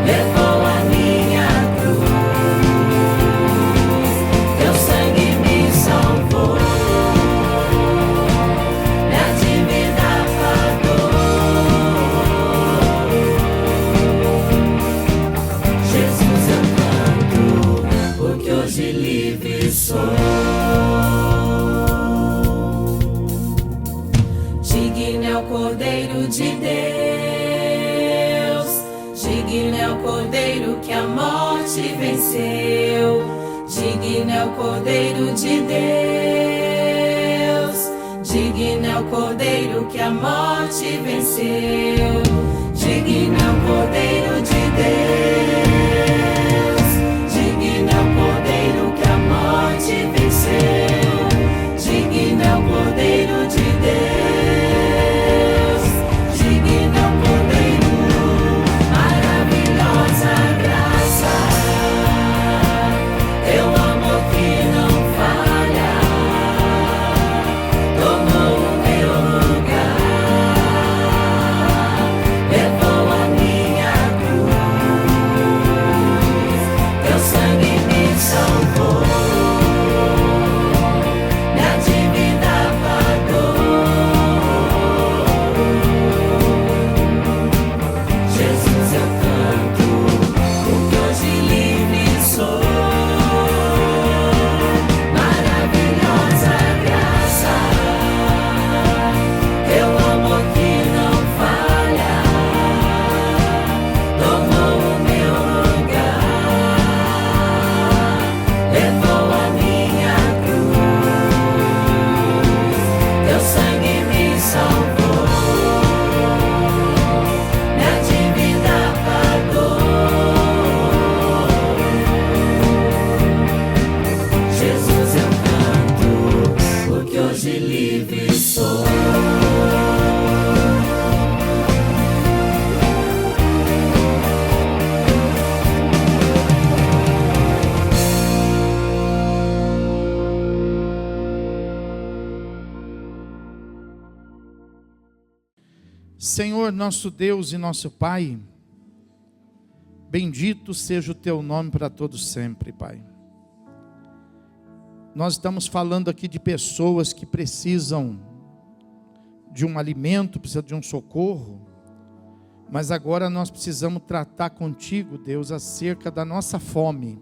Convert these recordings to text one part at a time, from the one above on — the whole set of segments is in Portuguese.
levou a minha cruz, teu sangue me salvou, minha dívida pagou. Jesus, eu canto, porque hoje livre sou. Digno é o Cordeiro de Deus, digno é o Cordeiro que a morte venceu, digno é o Cordeiro de Deus, digno é o Cordeiro que a morte venceu, digno é o Cordeiro de Deus, digno é o Cordeiro que a morte venceu, digno é o Cordeiro de Deus. Senhor, nosso Deus e nosso Pai, bendito seja o Teu nome para todos sempre, Pai. Nós estamos falando aqui de pessoas que precisam de um alimento, precisam de um socorro, mas agora nós precisamos tratar contigo, Deus, acerca da nossa fome,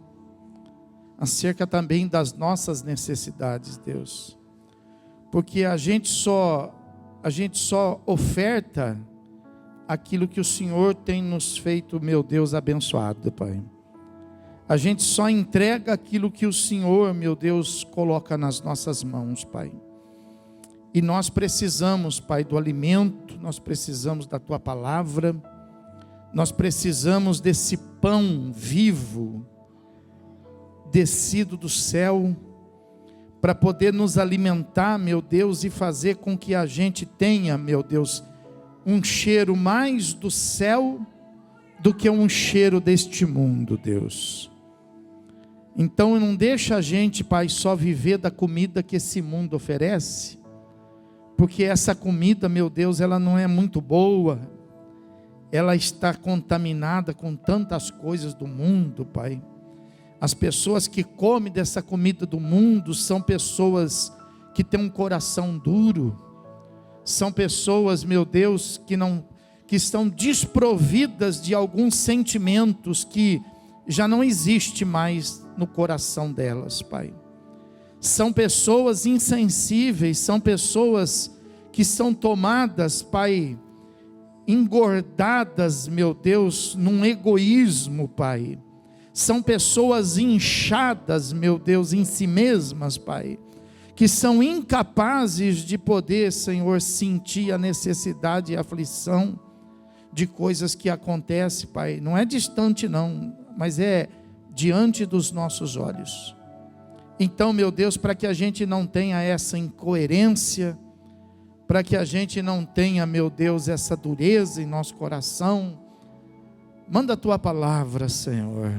acerca também das nossas necessidades, Deus, porque a gente só oferta aquilo que o Senhor tem nos feito, meu Deus, abençoado, Pai. A gente só entrega aquilo que o Senhor, meu Deus, coloca nas nossas mãos, Pai. E nós precisamos, Pai, do alimento, nós precisamos da Tua palavra, nós precisamos desse pão vivo, descido do céu, para poder nos alimentar, meu Deus, e fazer com que a gente tenha, meu Deus, um cheiro mais do céu do que um cheiro deste mundo, Deus. Então não deixa a gente, Pai, só viver da comida que esse mundo oferece, porque essa comida, meu Deus, ela não é muito boa, ela está contaminada com tantas coisas do mundo, Pai. As pessoas que comem dessa comida do mundo são pessoas que têm um coração duro, são pessoas, meu Deus, que estão desprovidas de alguns sentimentos que já não existe mais no coração delas, Pai. São pessoas insensíveis, são pessoas que são tomadas, Pai, engordadas, meu Deus, num egoísmo, Pai. São pessoas inchadas, meu Deus, em si mesmas, Pai, que são incapazes de poder, Senhor, sentir a necessidade e a aflição de coisas que acontecem, Pai. Não é distante não, mas é diante dos nossos olhos. Então, meu Deus, para que a gente não tenha essa incoerência, para que a gente não tenha, meu Deus, essa dureza em nosso coração, manda a Tua palavra, Senhor,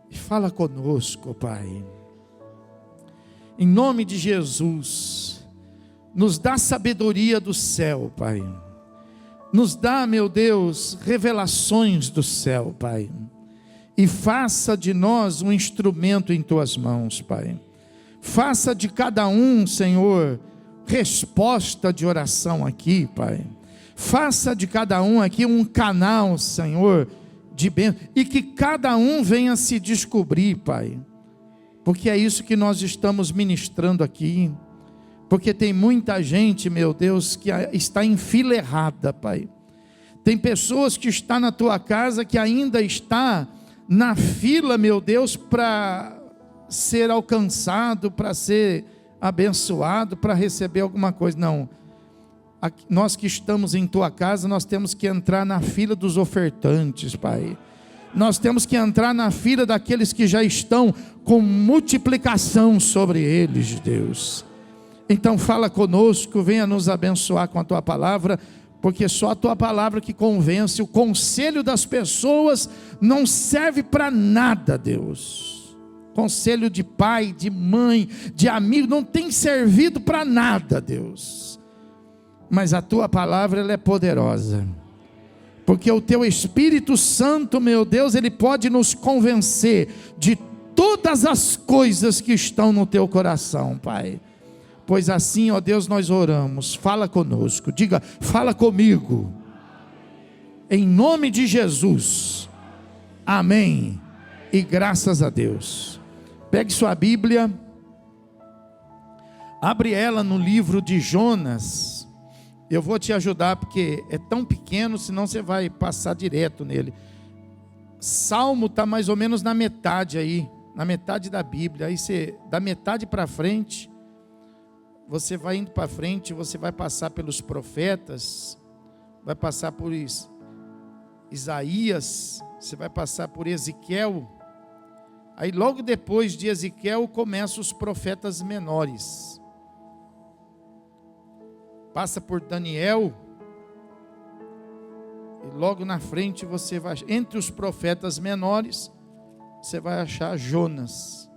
e fala conosco, Pai. Em nome de Jesus, nos dá sabedoria do céu, Pai. Nos dá, meu Deus, revelações do céu, Pai. E faça de nós um instrumento em tuas mãos, Pai. Faça de cada um, Senhor, resposta de oração aqui, Pai. Faça de cada um aqui um canal, Senhor, de bênção. E que cada um venha se descobrir, Pai. Porque é isso que nós estamos ministrando aqui. Porque tem muita gente, meu Deus, que está em fila errada, Pai. Tem pessoas que estão na tua casa que ainda está na fila, meu Deus, para ser alcançado, para ser abençoado, para receber alguma coisa. Não. Nós que estamos em tua casa, nós temos que entrar na fila dos ofertantes, Pai. Nós temos que entrar na fila daqueles que já estão com multiplicação sobre eles, Deus. Então fala conosco, venha nos abençoar com a tua palavra, porque só a tua palavra que convence. O conselho das pessoas não serve para nada, Deus. Conselho de pai, de mãe, de amigo, não tem servido para nada, Deus. Mas a tua palavra, ela é poderosa, porque o teu Espírito Santo, meu Deus, ele pode nos convencer de todas as coisas que estão no teu coração, Pai. Pois assim, ó Deus, nós oramos. Fala conosco, diga, fala comigo, em nome de Jesus, amém, e graças a Deus. Pegue sua Bíblia, abre ela no livro de Jonas. Eu vou te ajudar, porque é tão pequeno, senão você vai passar direto nele. Salmo está mais ou menos na metade aí, na metade da Bíblia. Aí você, da metade para frente, você vai indo para frente, você vai passar pelos profetas, vai passar por Isaías, você vai passar por Ezequiel. Aí logo depois de Ezequiel começam os profetas menores. Passa por Daniel, e logo na frente você vai, entre os profetas menores, você vai achar Jonas.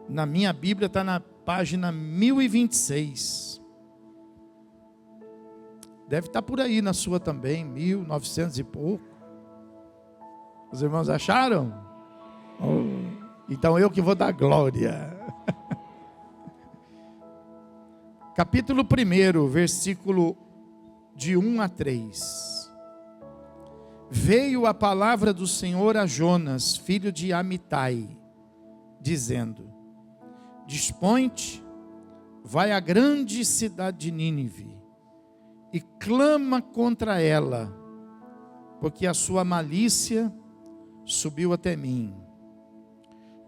Na minha Bíblia está na página 1026. Deve estar por aí na sua também, 1900 e pouco. Os irmãos acharam? Oh, então eu que vou dar glória. Capítulo 1, versículo de 1 a 3. Veio a palavra do Senhor a Jonas, filho de Amitai, dizendo: Dispõe-te, vai à grande cidade de Nínive, e clama contra ela, porque a sua malícia subiu até mim.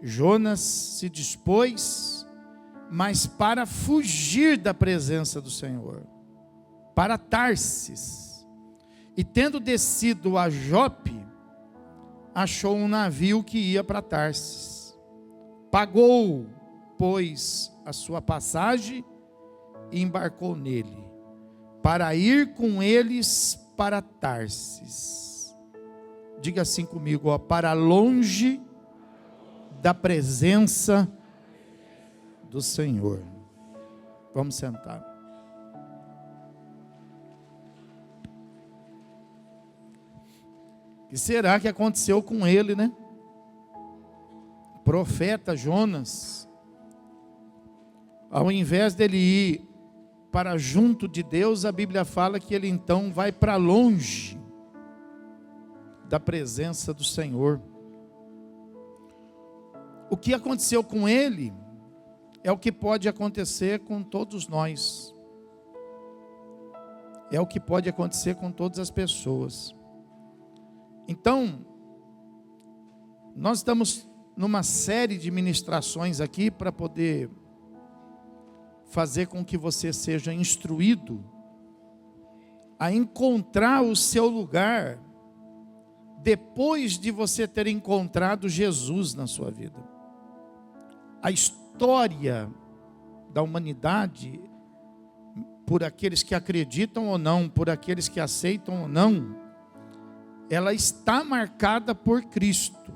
Jonas se dispôs, mas para fugir da presença do Senhor, para Tarsis, e tendo descido a Jope, achou um navio que ia para Tarsis. Pagou, pois, a sua passagem e embarcou nele, para ir com eles para Tarsis. Diga assim comigo, ó, para longe da presença do Senhor. Vamos sentar. O que será que aconteceu com ele, né? Profeta Jonas, ao invés dele ir para junto de Deus, a Bíblia fala que ele então vai para longe da presença do Senhor. O que aconteceu com ele é o que pode acontecer com todos nós. É o que pode acontecer com todas as pessoas. Então, nós estamos numa série de ministrações aqui para poder fazer com que você seja instruído a encontrar o seu lugar depois de você ter encontrado Jesus na sua vida. A história da humanidade, por aqueles que acreditam ou não, por aqueles que aceitam ou não, ela está marcada por Cristo.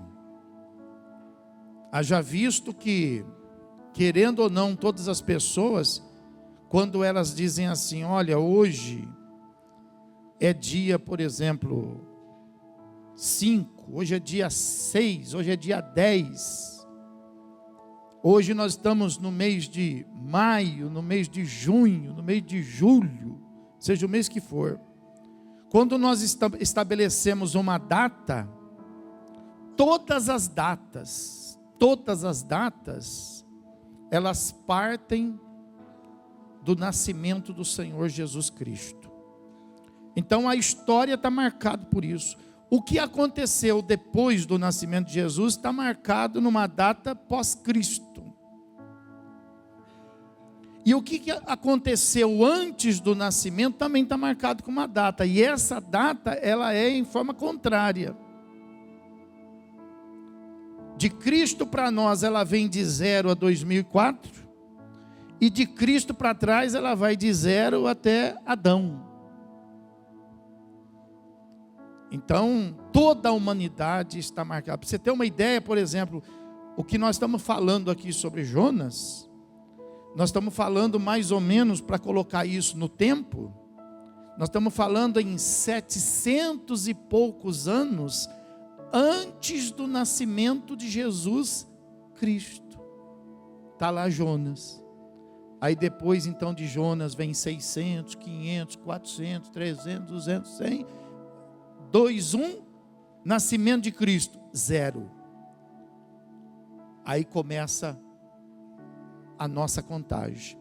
Haja visto que, querendo ou não, todas as pessoas, quando elas dizem assim: olha, hoje é dia, por exemplo, 5, hoje é dia 6, hoje é dia 10, hoje nós estamos no mês de maio, no mês de junho, no mês de julho, seja o mês que for. Quando nós estabelecemos uma data, todas as datas, elas partem do nascimento do Senhor Jesus Cristo. Então a história está marcada por isso. O que aconteceu depois do nascimento de Jesus está marcado numa data pós-Cristo. E o que aconteceu antes do nascimento também está marcado com uma data. E essa data, ela é em forma contrária. De Cristo para nós, ela vem de 0 a 2004. E de Cristo para trás, ela vai de 0 até Adão. Então, toda a humanidade está marcada. Para você ter uma ideia, por exemplo, o que nós estamos falando aqui sobre Jonas, nós estamos falando mais ou menos, para colocar isso no tempo, nós estamos falando em 700 e poucos anos antes do nascimento de Jesus Cristo. Está lá Jonas. Aí depois então de Jonas vem 600, 500, 400, 300, 200, 100, 2, 1, nascimento de Cristo, 0. Aí começa a nossa contagem.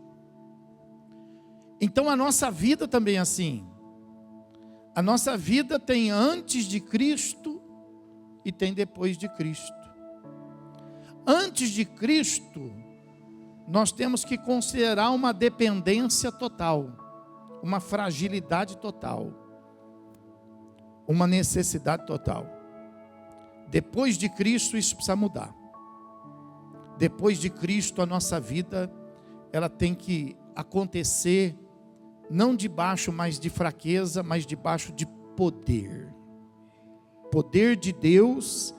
Então a nossa vida também é assim. A nossa vida tem antes de Cristo e tem depois de Cristo. Antes de Cristo, nós temos que considerar uma dependência total, uma fragilidade total, uma necessidade total. Depois de Cristo, isso precisa mudar. Depois de Cristo, a nossa vida, ela tem que acontecer, não debaixo mais de fraqueza, mas debaixo de poder. Poder de Deus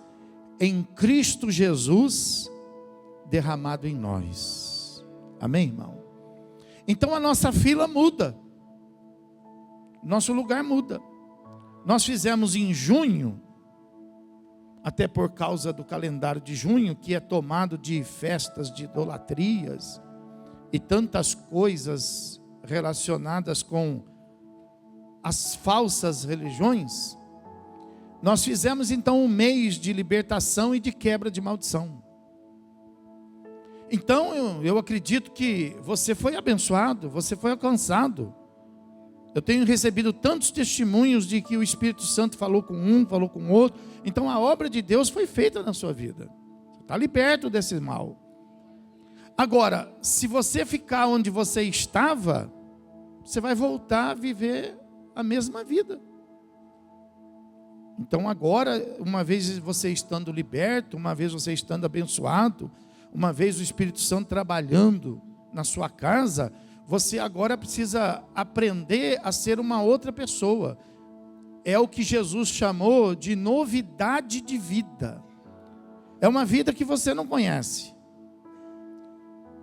em Cristo Jesus derramado em nós. Amém, irmão? Então a nossa fila muda. Nosso lugar muda. Nós fizemos em junho, até por causa do calendário de junho, que é tomado de festas de idolatrias e tantas coisas relacionadas com as falsas religiões. Nós fizemos então um mês de libertação e de quebra de maldição. Então eu acredito que você foi abençoado, você foi alcançado. Eu tenho recebido tantos testemunhos de que o Espírito Santo falou com um, falou com outro. Então a obra de Deus foi feita na sua vida. Você está liberto desse mal. Agora, se você ficar onde você estava, você vai voltar a viver a mesma vida. Então agora, uma vez você estando liberto, uma vez você estando abençoado, uma vez o Espírito Santo trabalhando na sua casa, você agora precisa aprender a ser uma outra pessoa. É o que Jesus chamou de novidade de vida. É uma vida que você não conhece.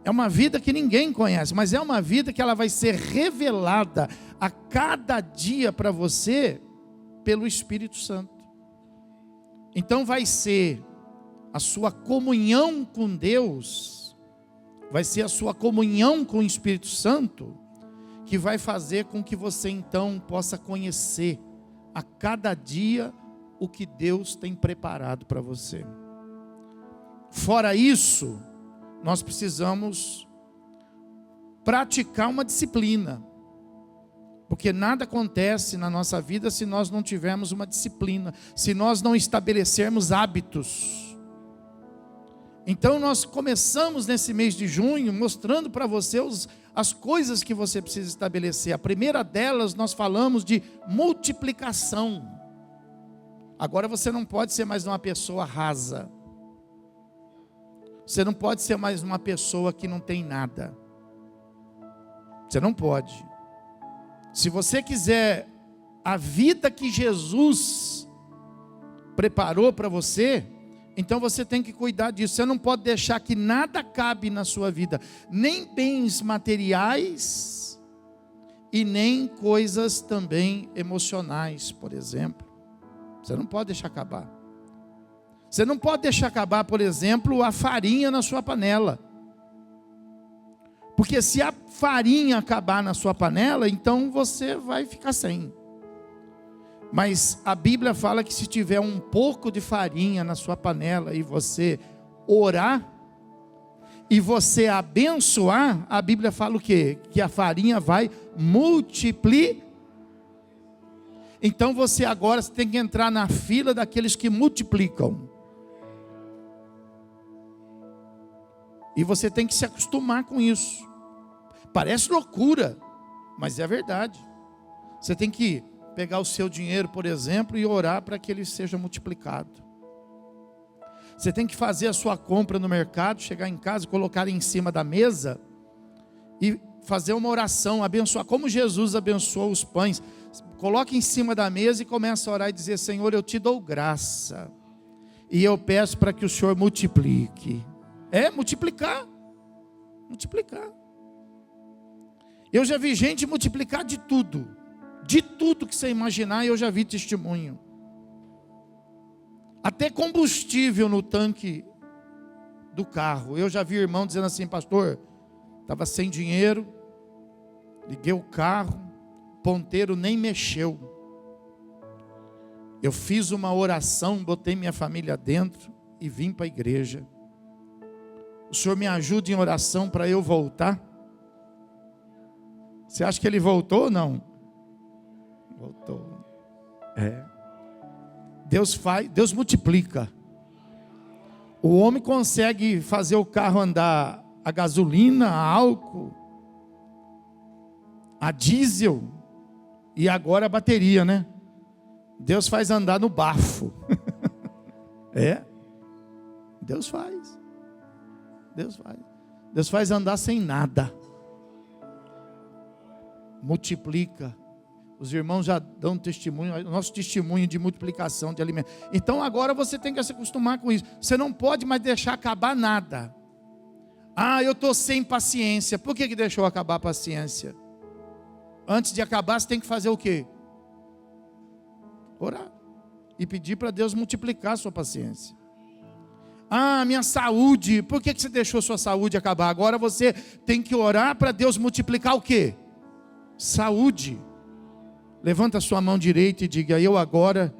É uma vida que ninguém conhece, mas é uma vida que ela vai ser revelada a cada dia para você pelo Espírito Santo. Então vai ser a sua comunhão com Deus, vai ser a sua comunhão com o Espírito Santo, que vai fazer com que você então possa conhecer a cada dia o que Deus tem preparado para você. Fora isso, nós precisamos praticar uma disciplina, porque nada acontece na nossa vida se nós não tivermos uma disciplina, se nós não estabelecermos hábitos. Então nós começamos nesse mês de junho mostrando para você as coisas que você precisa estabelecer. A primeira delas nós falamos de multiplicação. Agora você não pode ser mais uma pessoa rasa. Você não pode ser mais uma pessoa que não tem nada. Você não pode. Se você quiser a vida que Jesus preparou para você, Então você tem que cuidar disso. Você não pode deixar que nada cabe na sua vida, nem bens materiais e nem coisas também emocionais, por exemplo. Você não pode deixar acabar. Você não pode deixar acabar, por exemplo, a farinha na sua panela. Porque se a farinha acabar na sua panela, então você vai ficar sem. Mas a Bíblia fala que se tiver um pouco de farinha na sua panela e você orar e você abençoar, a Bíblia fala o quê? Que a farinha vai multiplicar. Então você agora tem que entrar na fila daqueles que multiplicam. E você tem que se acostumar com isso. Parece loucura, mas é verdade. Você tem que pegar o seu dinheiro, por exemplo, e orar para que ele seja multiplicado. Você tem que fazer a sua compra no mercado, chegar em casa, colocar em cima da mesa e fazer uma oração, abençoar, como Jesus abençoou os pães. Coloque em cima da mesa e comece a orar e dizer: Senhor, eu te dou graça e eu peço para que o Senhor multiplique. Multiplicar. Eu já vi gente multiplicar de tudo que você imaginar, eu já vi testemunho. Até combustível no tanque do carro. Eu já vi irmão dizendo assim: pastor, estava sem dinheiro, liguei o carro, o ponteiro nem mexeu. Eu fiz uma oração, botei minha família dentro e vim para a igreja. O Senhor me ajuda em oração para eu voltar? Você acha que ele voltou ou não? Voltou. Deus multiplica. O homem consegue fazer o carro andar a gasolina, a álcool, a diesel e agora a bateria, né? Deus faz andar no bafo. Deus faz. Deus faz andar sem nada. Multiplica. Os irmãos já dão testemunho, nosso testemunho de multiplicação de alimentos. Então agora você tem que se acostumar com isso. Você não pode mais deixar acabar nada. Eu estou sem paciência. Por que deixou acabar a paciência? Antes de acabar, você tem que fazer o quê? Orar. E pedir para Deus multiplicar a sua paciência. Minha saúde. Por que você deixou sua saúde acabar? Agora você tem que orar para Deus multiplicar o quê? Saúde. Levanta a sua mão direita e diga: eu agora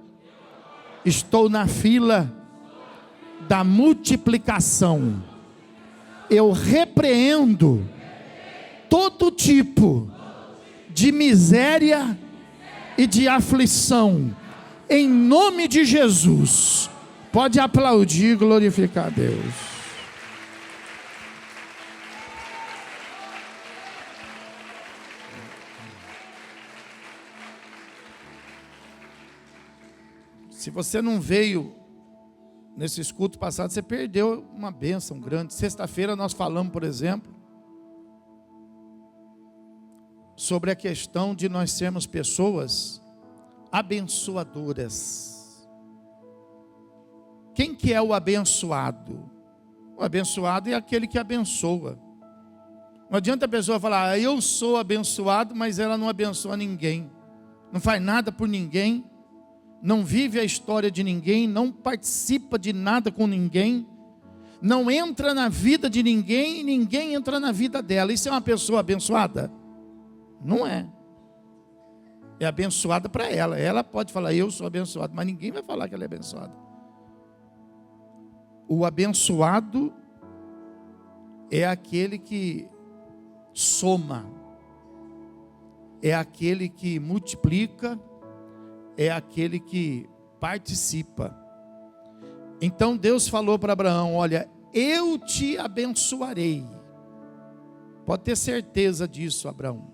estou na fila da multiplicação. Eu repreendo todo tipo de miséria e de aflição, em nome de Jesus. Pode aplaudir e glorificar a Deus. Se você não veio nesses cultos passados, você perdeu uma bênção grande. Sexta-feira nós falamos, por exemplo, sobre a questão de nós sermos pessoas abençoadoras. Quem que é o abençoado? O abençoado é aquele que abençoa. Não adianta a pessoa falar: eu sou abençoado, mas ela não abençoa ninguém, não faz nada por ninguém, não vive a história de ninguém, não participa de nada com ninguém, não entra na vida de ninguém e ninguém entra na vida dela. Isso é uma pessoa abençoada? Não é. É abençoada para ela. Ela pode falar: eu sou abençoado, mas ninguém vai falar que ela é abençoada. O abençoado é aquele que soma, é aquele que multiplica, é aquele que participa. Então Deus falou para Abraão: olha, eu te abençoarei. Pode ter certeza disso, Abraão.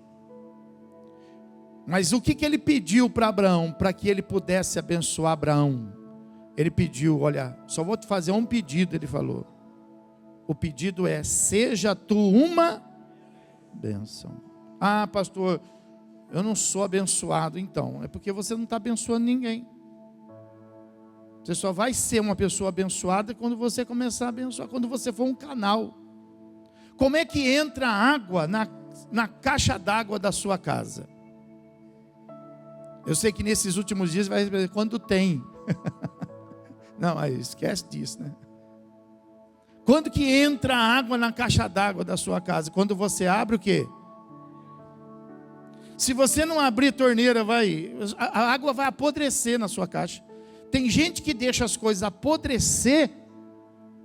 Mas o que ele pediu para Abraão, para que ele pudesse abençoar Abraão? Ele pediu: olha, só vou te fazer um pedido. Ele falou, o pedido é: seja tu uma bênção. Pastor, eu não sou abençoado. Então, é porque você não está abençoando ninguém. Você só vai ser uma pessoa abençoada quando você começar a abençoar, quando você for um canal. Como é que entra água na caixa d'água da sua casa? Eu sei que nesses últimos dias vai dizer quando tem. Não, aí esquece disso, né? Quando que entra água na caixa d'água da sua casa? Quando você abre o quê? Se você não abrir a torneira, a água vai apodrecer na sua caixa. Tem gente que deixa as coisas apodrecer,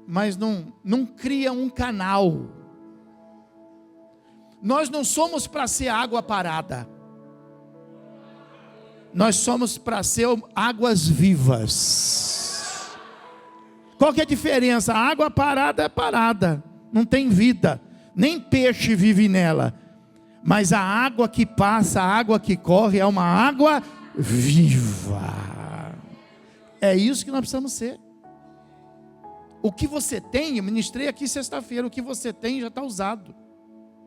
mas não cria um canal. Nós não somos para ser água parada. Nós somos para ser águas vivas. Qual que é a diferença? A água parada é parada, não tem vida. Nem peixe vive nela. Mas a água que passa, a água que corre é uma água viva. É isso que nós precisamos ser. O que você tem, eu ministrei aqui sexta-feira, o que você tem já está usado.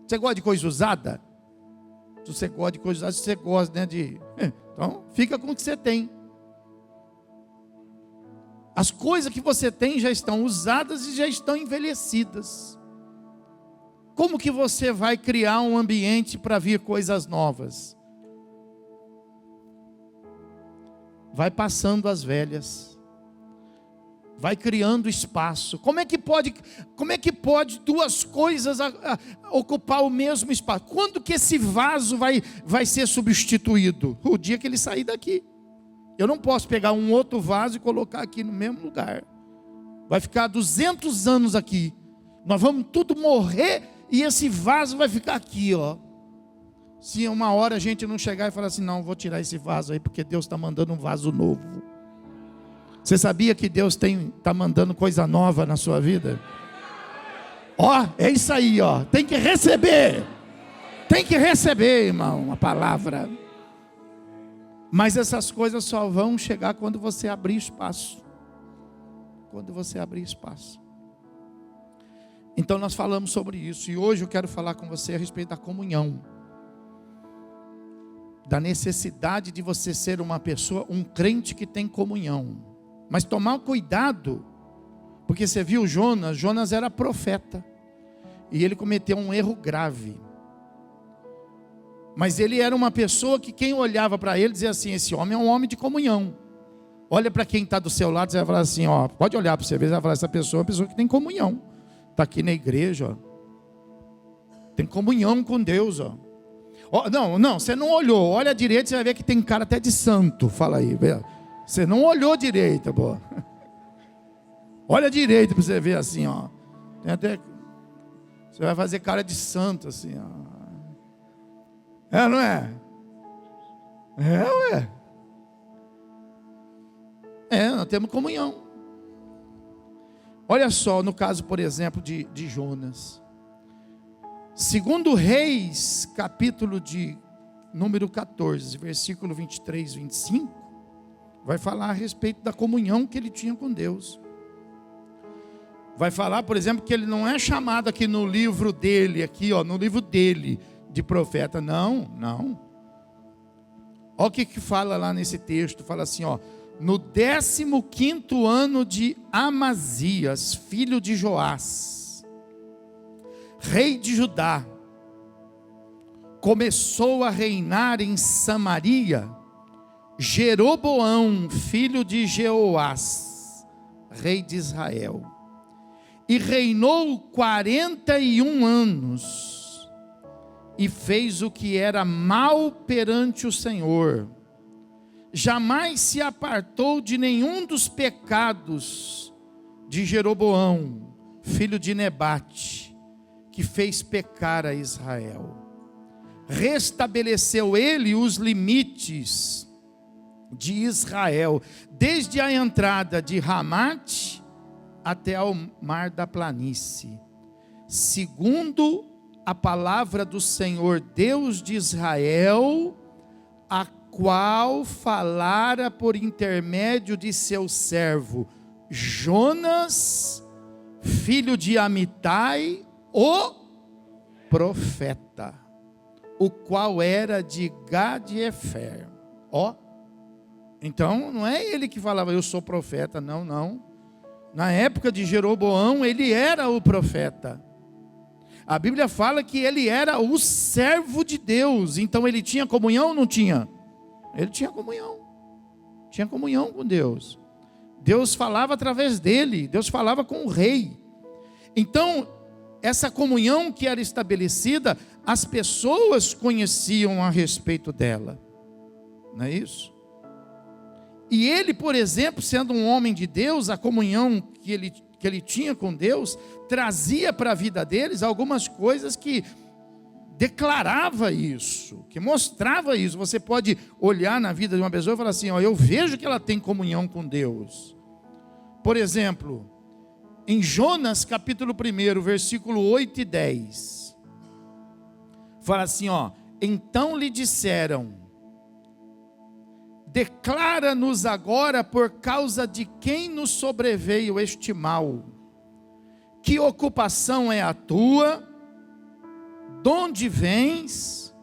Você gosta de coisa usada? Se você gosta de coisa usada, se você gosta, né, então, fica com o que você tem. As coisas que você tem já estão usadas e já estão envelhecidas. Como que você vai criar um ambiente para vir coisas novas? Vai passando as velhas, vai criando espaço. Como é que pode duas coisas ocupar o mesmo espaço? Quando que esse vaso vai ser substituído? O dia que ele sair daqui. Eu não posso pegar um outro vaso e colocar aqui no mesmo lugar. Vai ficar 200 anos aqui. Nós vamos tudo morrer e esse vaso vai ficar aqui, ó. Se uma hora a gente não chegar e falar assim, não, vou tirar esse vaso aí, porque Deus está mandando um vaso novo. Você sabia que Deus está mandando coisa nova na sua vida? Ó, é isso aí, ó. Tem que receber. Tem que receber, irmão, a palavra. Mas essas coisas só vão chegar quando você abrir espaço. Quando você abrir espaço. Então nós falamos sobre isso. E hoje eu quero falar com você a respeito da comunhão. Da necessidade de você ser uma pessoa, um crente que tem comunhão. Mas tomar cuidado, porque você viu Jonas era profeta. E ele cometeu um erro grave. Mas ele era uma pessoa que quem olhava para ele dizia assim, esse homem é um homem de comunhão. Olha para quem está do seu lado, você vai falar assim, ó, pode olhar para você ver, você vai falar, essa pessoa é uma pessoa que tem comunhão. Está aqui na igreja, ó. Tem comunhão com Deus, ó. Não, você não olhou. Olha à direita, você vai ver que tem cara até de santo. Fala aí, você não olhou direita, boa. Olha à direita para você ver assim, ó. Tem até, você vai fazer cara de santo assim, ó. É, não é? É, ué. É, nós temos comunhão. Olha só, no caso, por exemplo, de Jonas. Segundo Reis, capítulo de número 14, versículo 23, 25, vai falar a respeito da comunhão que ele tinha com Deus. Vai falar, por exemplo, que ele não é chamado aqui no livro dele, aqui, ó, no livro dele, de profeta. Não. Olha o que fala lá nesse texto, fala assim, ó. No 15º ano de Amazias, filho de Joás, rei de Judá, começou a reinar em Samaria, Jeroboão, filho de Jeoás, rei de Israel, e reinou 41 anos, e fez o que era mal perante o Senhor. Jamais se apartou de nenhum dos pecados de Jeroboão, filho de Nebate, que fez pecar a Israel. Restabeleceu ele os limites de Israel, desde a entrada de Ramate até ao mar da planície, segundo a palavra do Senhor Deus de Israel, a qual falara por intermédio de seu servo Jonas, filho de Amitai, o profeta, o qual era de Gad-Efer. Então, não é ele que falava, eu sou profeta, não, não. Na época de Jeroboão, ele era o profeta. A Bíblia fala que ele era o servo de Deus. Então, ele tinha comunhão ou não tinha? Ele tinha comunhão. Tinha comunhão com Deus. Deus falava através dele. Deus falava com o rei. Então, essa comunhão que era estabelecida, as pessoas conheciam a respeito dela. Não é isso? E ele, por exemplo, sendo um homem de Deus, a comunhão que ele tinha com Deus, trazia para a vida deles algumas coisas que declarava isso, que mostrava isso. Você pode olhar na vida de uma pessoa e falar assim, ó, eu vejo que ela tem comunhão com Deus. Por exemplo, em Jonas capítulo 1, versículo 8 e 10, fala assim, ó, então lhe disseram, declara-nos agora por causa de quem nos sobreveio este mal. Que ocupação é a tua? De onde vens?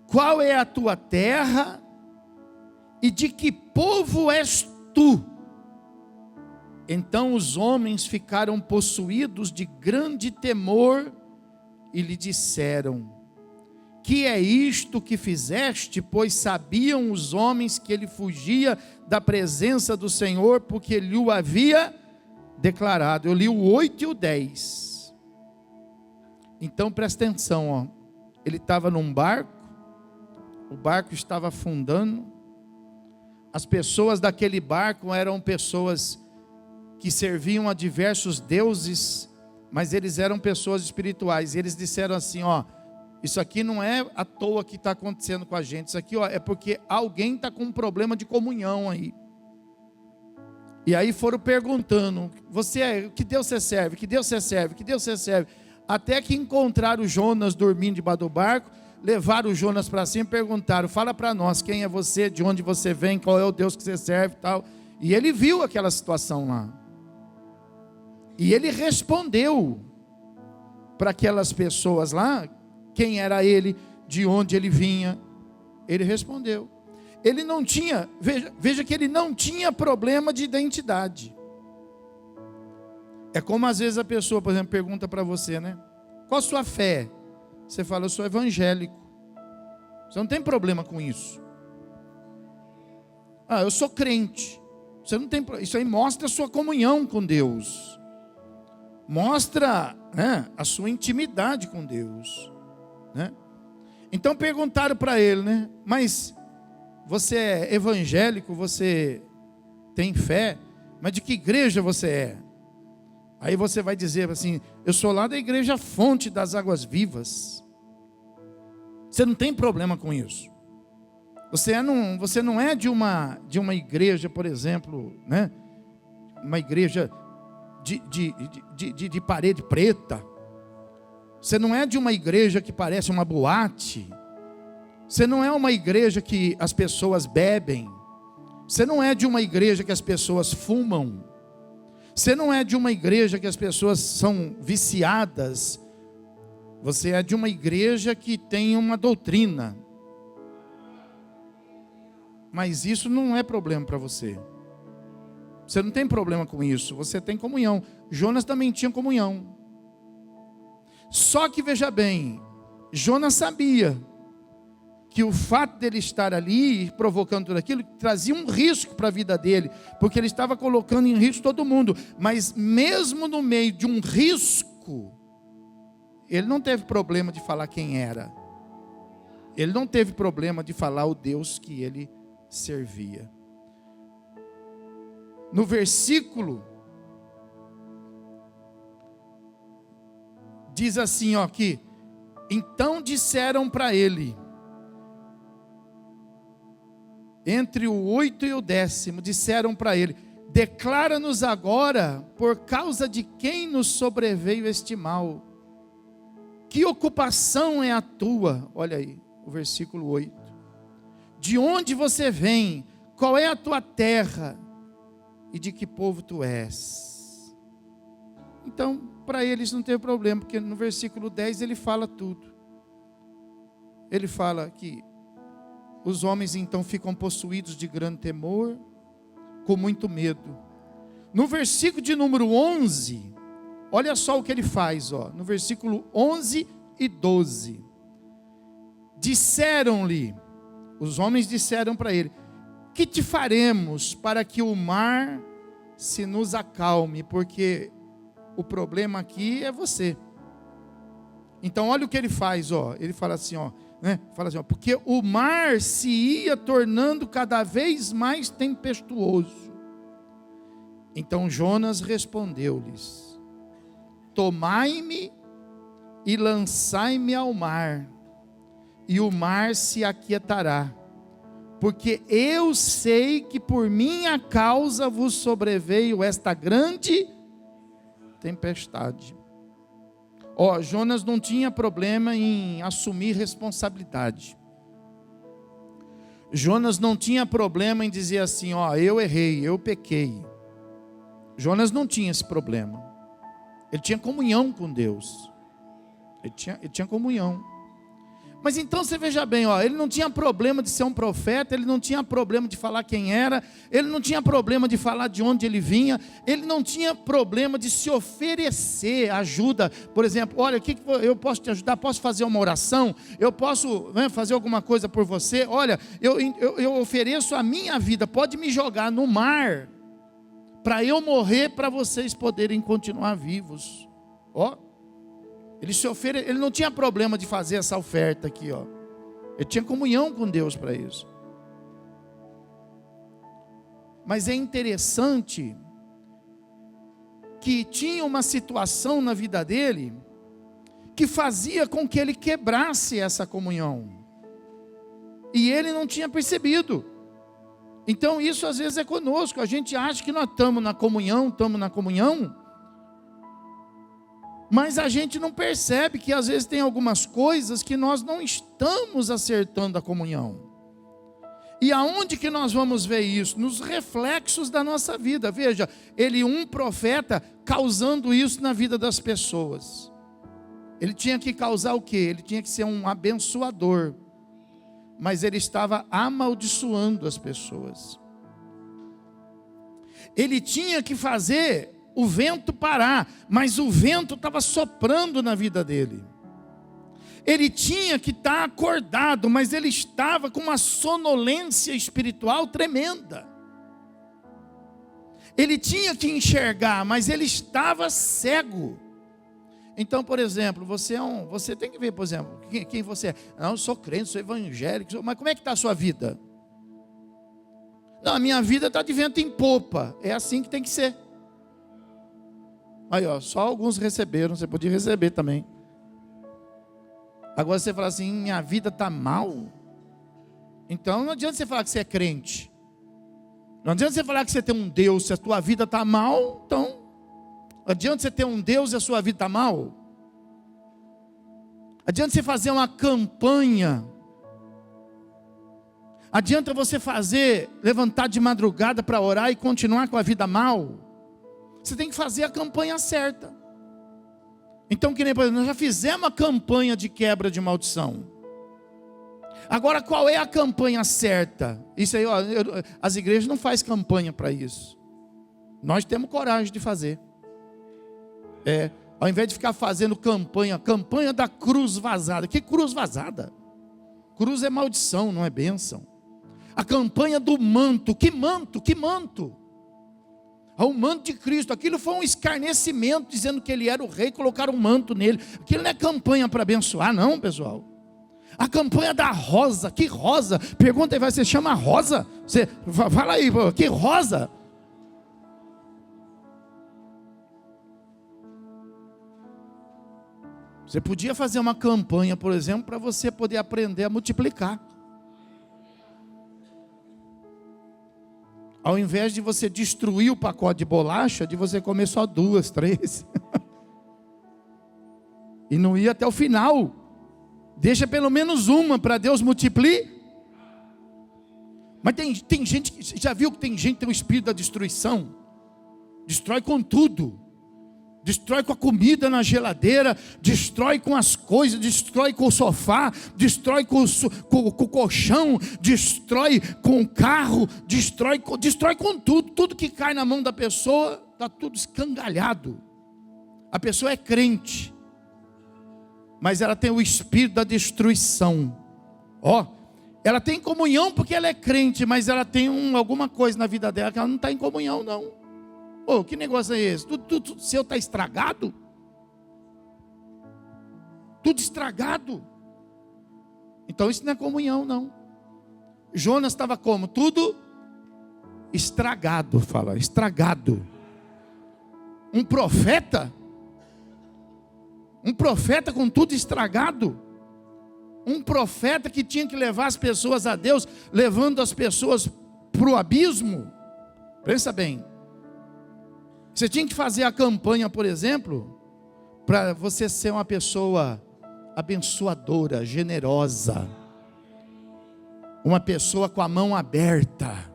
Qual é a tua terra? E de que povo és tu? Então os homens ficaram possuídos de grande temor e lhe disseram, que é isto que fizeste? Pois sabiam os homens que ele fugia da presença do Senhor, porque ele o havia declarado. Eu li o 8 e o 10. Então presta atenção, ó. Ele estava num barco, o barco estava afundando, as pessoas daquele barco eram pessoas que serviam a diversos deuses, mas eles eram pessoas espirituais, e eles disseram assim, ó, isso aqui não é à toa que está acontecendo com a gente. Isso aqui, ó, é porque alguém está com um problema de comunhão aí. E aí foram perguntando, que Deus você serve? Que Deus você serve? Que Deus você serve? Até que encontraram Jonas dormindo debaixo do barco, levaram o Jonas para cima e perguntaram, fala para nós, quem é você? De onde você vem? Qual é o Deus que você serve? Tal. E ele viu aquela situação lá. E ele respondeu para aquelas pessoas lá, quem era ele, de onde ele vinha. Ele respondeu. Ele não tinha, veja que ele não tinha problema de identidade. É como às vezes a pessoa, por exemplo, pergunta para você, né? Qual a sua fé? Você fala, eu sou evangélico. Você não tem problema com isso. Ah, eu sou crente. Você não tem, isso aí mostra a sua comunhão com Deus. Mostra, né, a sua intimidade com Deus. Né? Então perguntaram para ele, né? Mas você é evangélico, você tem fé, mas de que igreja você é? Aí você vai dizer assim, eu sou lá da igreja Fonte das Águas Vivas. Você não tem problema com isso. Você não é de uma igreja, por exemplo, né? Uma igreja de parede preta. Você não é de uma igreja que parece uma boate. Você não é uma igreja que as pessoas bebem. Você não é de uma igreja que as pessoas fumam. Você não é de uma igreja que as pessoas são viciadas. Você é de uma igreja que tem uma doutrina. Mas isso não é problema para você. Você não tem problema com isso. Você tem comunhão. Jonas também tinha comunhão. Só que veja bem, Jonas sabia que o fato dele estar ali provocando tudo aquilo trazia um risco para a vida dele, porque ele estava colocando em risco todo mundo. Mas mesmo no meio de um risco, ele não teve problema de falar quem era. Ele não teve problema de falar o Deus que ele servia. No versículo diz assim, ó, que então disseram para ele, entre o 8 e o 10, disseram para ele, declara-nos agora por causa de quem nos sobreveio este mal. Que ocupação é a tua? Olha aí, o versículo 8. De onde você vem? Qual é a tua terra? E de que povo tu és? Então, para eles não teve problema, porque no versículo 10 ele fala tudo. Ele fala que os homens então ficam possuídos de grande temor, com muito medo. No versículo de número 11, olha só o que ele faz, no versículo 11 e 12. Disseram-lhe, os homens disseram para ele: que te faremos para que o mar se nos acalme? Porque o problema aqui é você. Então olha o que ele faz, ele fala assim, porque o mar se ia tornando cada vez mais tempestuoso. Então Jonas respondeu-lhes: tomai-me e lançai-me ao mar, e o mar se aquietará, porque eu sei que por minha causa vos sobreveio esta grande tempestade. Jonas não tinha problema em assumir responsabilidade. Jonas não tinha problema em dizer assim, eu errei, eu pequei. Jonas não tinha esse problema. Ele tinha comunhão com Deus. Ele tinha comunhão. Mas então você veja bem, ele não tinha problema de ser um profeta, ele não tinha problema de falar quem era, ele não tinha problema de falar de onde ele vinha, ele não tinha problema de se oferecer ajuda. Por exemplo, olha, o que eu posso te ajudar? Posso fazer uma oração? Eu posso fazer alguma coisa por você? Olha, eu ofereço a minha vida, pode me jogar no mar, para eu morrer, para vocês poderem continuar vivos. Ele não tinha problema de fazer essa oferta aqui, Ele tinha comunhão com Deus para isso. Mas é interessante que tinha uma situação na vida dele que fazia com que ele quebrasse essa comunhão. E ele não tinha percebido. Então isso às vezes é conosco. A gente acha que nós estamos na comunhão, mas a gente não percebe que às vezes tem algumas coisas que nós não estamos acertando a comunhão. E aonde que nós vamos ver isso? Nos reflexos da nossa vida. Veja, um profeta causando isso na vida das pessoas. Ele tinha que causar o quê? Ele tinha que ser um abençoador. Mas ele estava amaldiçoando as pessoas. Ele tinha que fazer o vento parar, mas o vento estava soprando na vida dele. Ele tinha que estar acordado, mas ele estava com uma sonolência espiritual tremenda. Ele tinha que enxergar, mas ele estava cego. Então, por exemplo, você tem que ver, por exemplo, quem você é. Não, eu sou crente, sou evangélico, mas como é que está a sua vida? Não, a minha vida está de vento em popa. É assim que tem que ser. Aí, só alguns receberam, você podia receber também. Agora você fala assim, minha vida está mal. Então não adianta você falar que você é crente. Não adianta você falar que você tem um Deus, se a tua vida está mal, então. Não adianta você ter um Deus e a sua vida está mal. Adianta você fazer uma campanha. Adianta você levantar de madrugada para orar e continuar com a vida mal. Você tem que fazer a campanha certa. Então, que nem, por exemplo, nós já fizemos a campanha de quebra de maldição. Agora, qual é a campanha certa? Isso aí, as igrejas não fazem campanha para isso. Nós temos coragem de fazer. Ao invés de ficar fazendo campanha da cruz vazada. Que cruz vazada? Cruz é maldição, não é bênção. A campanha do manto. Que manto? Que manto? O manto de Cristo, aquilo foi um escarnecimento, dizendo que ele era o rei, colocaram um manto nele. Aquilo não é campanha para abençoar, não, pessoal. A campanha da rosa, que rosa? Pergunta aí, você chama rosa? Você fala aí, que rosa? Você podia fazer uma campanha, por exemplo, para você poder aprender a multiplicar. Ao invés de você destruir o pacote de bolacha, de você comer só 2, 3. E não ir até o final. Deixa pelo menos uma para Deus multiplicar. Mas tem gente que já viu que tem gente que tem o espírito da destruição. Destrói com tudo. destrói com a comida na geladeira, destrói com as coisas, destrói com o sofá, destrói com o colchão, destrói com o carro, destrói com tudo. Tudo que cai na mão da pessoa, está tudo escangalhado. A pessoa é crente, mas ela tem o espírito da destruição. Ela tem comunhão porque ela é crente, mas ela tem alguma coisa na vida dela que ela não está em comunhão não. Que negócio é esse? Tudo seu está estragado? Tudo estragado. Então isso não é comunhão não. Jonas estava como? Tudo estragado, estragado. Um profeta com tudo estragado. Um profeta que tinha que levar as pessoas a Deus, levando as pessoas para o abismo. Pensa bem. Você tinha que fazer a campanha, por exemplo, para você ser uma pessoa abençoadora, generosa. Uma pessoa com a mão aberta.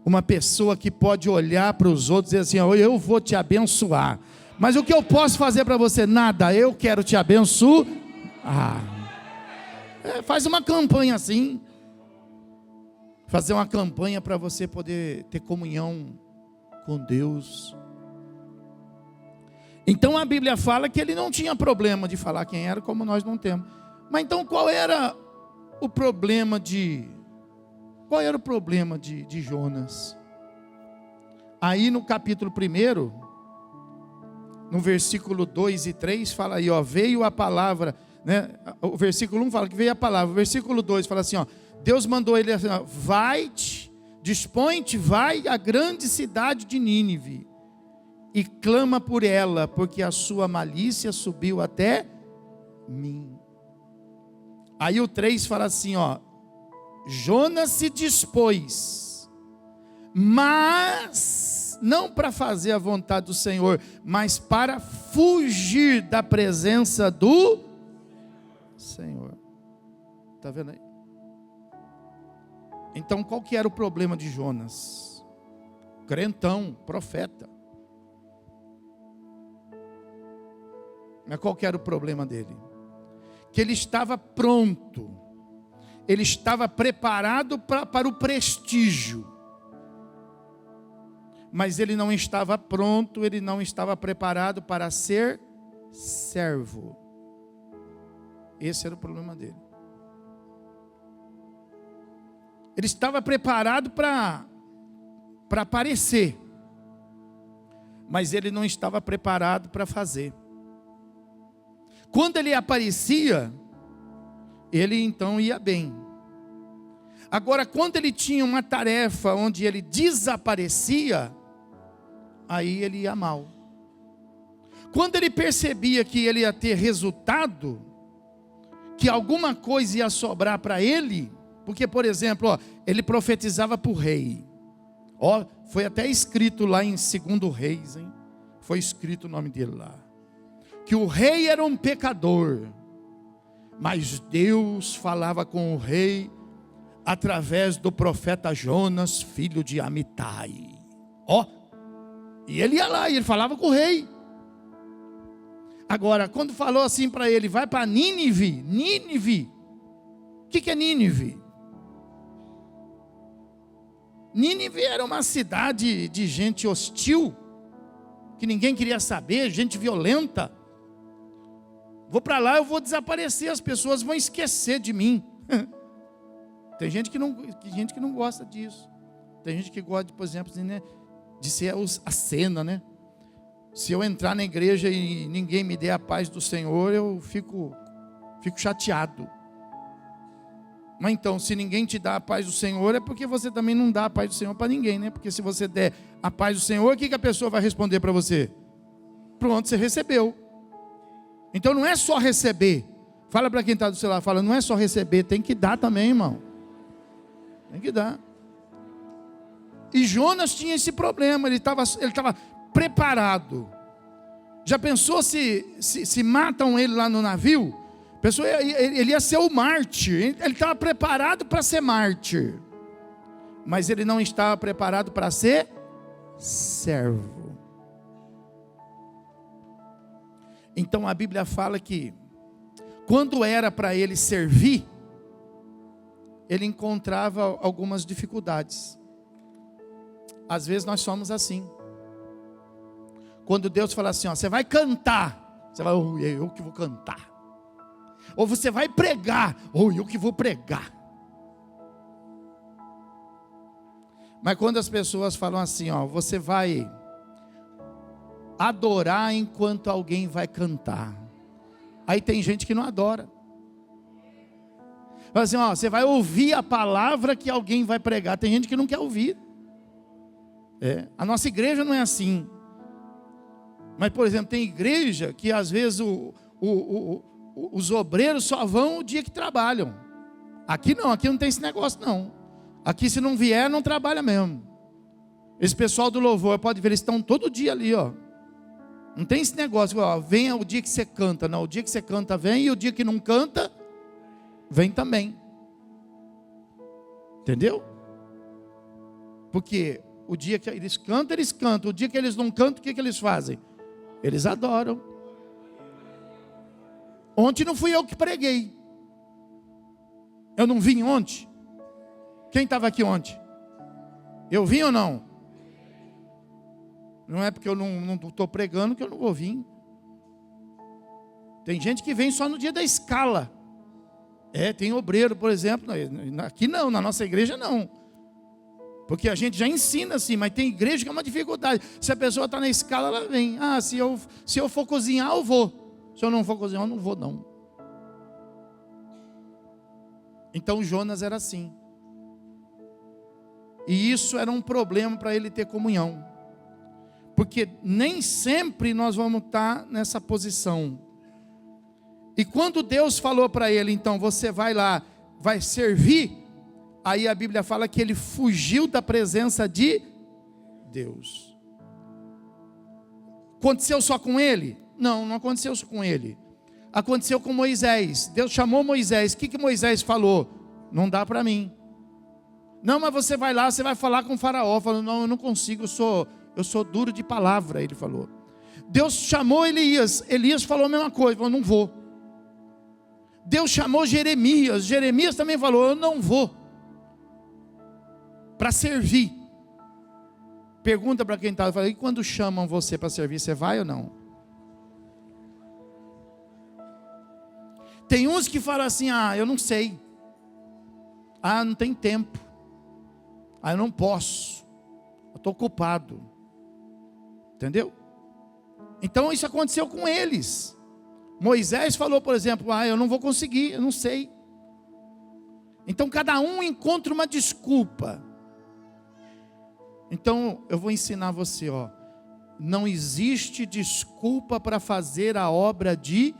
Uma pessoa que pode olhar para os outros e dizer assim: eu vou te abençoar. Mas o que eu posso fazer para você? Nada, eu quero te abençoar. Faz uma campanha assim. Fazer uma campanha para você poder ter comunhão com Deus. Então a Bíblia fala que ele não tinha problema de falar quem era, como nós não temos. Mas então qual era o problema de Jonas? Aí no capítulo 1, no versículo 2 e 3, fala aí, veio a palavra, né? O versículo 1 fala que veio a palavra, o versículo 2 fala assim, Deus mandou ele assim, vai-te, dispõe-te, vai à grande cidade de Nínive, e clama por ela, porque a sua malícia subiu até mim. Aí o 3 fala assim, Jonas se dispôs, mas não para fazer a vontade do Senhor, mas para fugir da presença do Senhor. Está vendo aí? Então qual que era o problema de Jonas? Crentão, profeta. Mas qual que era o problema dele? Que ele estava pronto, ele estava preparado para o prestígio, mas ele não estava pronto, ele não estava preparado para ser servo. Esse era o problema dele. Ele estava preparado para aparecer, mas ele não estava preparado para fazer. Quando ele aparecia, ele então ia bem. Agora, quando ele tinha uma tarefa onde ele desaparecia, aí ele ia mal. Quando ele percebia que ele ia ter resultado, que alguma coisa ia sobrar para ele, porque, por exemplo, ele profetizava para o rei. Foi até escrito lá em 2 Reis, hein? Foi escrito o nome dele lá. Que o rei era um pecador, mas Deus falava com o rei através do profeta Jonas, filho de Amitai. E ele ia lá e ele falava com o rei. Agora, quando falou assim para ele, vai para Nínive. O que é Nínive? Nínive era uma cidade de gente hostil, que ninguém queria saber, gente violenta. Vou para lá, eu vou desaparecer, as pessoas vão esquecer de mim. Tem gente que não gosta disso. Tem gente que gosta, por exemplo, de ser a cena, né? Se eu entrar na igreja e ninguém me der a paz do Senhor, eu fico chateado. Mas então, se ninguém te dá a paz do Senhor, é porque você também não dá a paz do Senhor para ninguém, né? Porque se você der a paz do Senhor, o que a pessoa vai responder para você? Pronto, você recebeu. Então não é só receber. Fala para quem está do seu lado, fala, não é só receber, tem que dar também, irmão. Tem que dar. E Jonas tinha esse problema, ele estava preparado. Já pensou se matam ele lá no navio? Pensou, ele ia ser o mártir. Ele estava preparado para ser mártir, mas ele não estava preparado para ser servo. Então a Bíblia fala que quando era para ele servir, ele encontrava algumas dificuldades. Às vezes nós somos assim. Quando Deus fala assim, ó, você vai cantar, você vai, oh, eu que vou cantar. Ou você vai pregar, ou eu que vou pregar. Mas quando as pessoas falam assim, ó, você vai adorar enquanto alguém vai cantar. Aí tem gente que não adora. Fala assim, ó, você vai ouvir a palavra que alguém vai pregar. Tem gente que não quer ouvir. A nossa igreja não é assim. Mas, por exemplo, tem igreja que às vezes os obreiros só vão o dia que trabalham. Aqui não tem esse negócio não. Aqui se não vier, não trabalha mesmo. Esse pessoal do louvor, pode ver, eles estão todo dia ali, ó. Não tem esse negócio, ó, venha o dia que você canta. Não, o dia que você canta vem, e o dia que não canta, vem também. Entendeu? Porque o dia que eles cantam, eles cantam. O dia que eles não cantam, o que eles fazem? Eles adoram. Ontem não fui eu que preguei. Eu não vim ontem. Quem estava aqui ontem? Eu vim ou não? Não é porque eu não estou pregando que eu não vou vir. Tem gente que vem só no dia da escala. Tem obreiro, por exemplo. Aqui não, na nossa igreja não. Porque a gente já ensina assim, mas tem igreja que é uma dificuldade. Se a pessoa está na escala, ela vem. Ah, se eu for cozinhar, eu vou. Se eu não for cozinhar, eu não vou não. Então Jonas era assim. E isso era um problema para ele ter comunhão. Porque nem sempre nós vamos estar nessa posição. E quando Deus falou para ele, então, você vai lá, vai servir, aí a Bíblia fala que ele fugiu da presença de Deus. Aconteceu só com ele? Não, não aconteceu só com ele. Aconteceu com Moisés. Deus chamou Moisés. O que Moisés falou? Não dá para mim. Não, mas você vai lá, você vai falar com o faraó. Falou, não, eu não consigo, eu sou duro de palavra, ele falou. Deus chamou Elias. Elias falou a mesma coisa, falou, não vou. Deus chamou Jeremias. Jeremias também falou, eu não vou. Para servir. Pergunta para quem está falando, e quando chamam você para servir, você vai ou não? Tem uns que falam assim, eu não sei. Não tem tempo. Eu não posso. Eu estou ocupado. Entendeu? Então isso aconteceu com eles. Moisés falou, por exemplo, eu não vou conseguir, eu não sei. Então cada um encontra uma desculpa. Então eu vou ensinar você, ó. Não existe desculpa para fazer a obra de...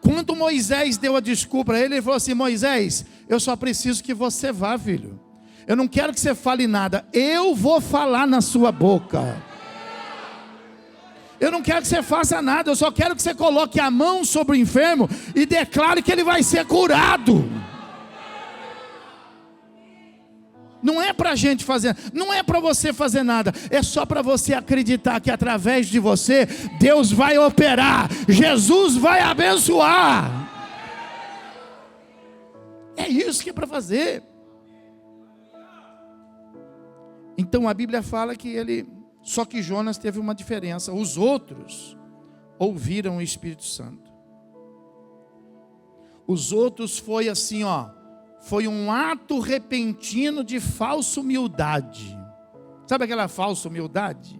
Quando Moisés deu a desculpa para ele, ele falou assim, Moisés, eu só preciso que você vá, filho. Eu não quero que você fale nada, eu vou falar na sua boca. Eu não quero que você faça nada, eu só quero que você coloque a mão sobre o enfermo e declare que ele vai ser curado. Não é para a gente fazer, não é para você fazer nada, é só para você acreditar que através de você, Deus vai operar, Jesus vai abençoar. É isso que é para fazer. Então a Bíblia fala que só que Jonas teve uma diferença, os outros ouviram o Espírito Santo. Os outros foi assim, foi um ato repentino de falsa humildade. Sabe aquela falsa humildade?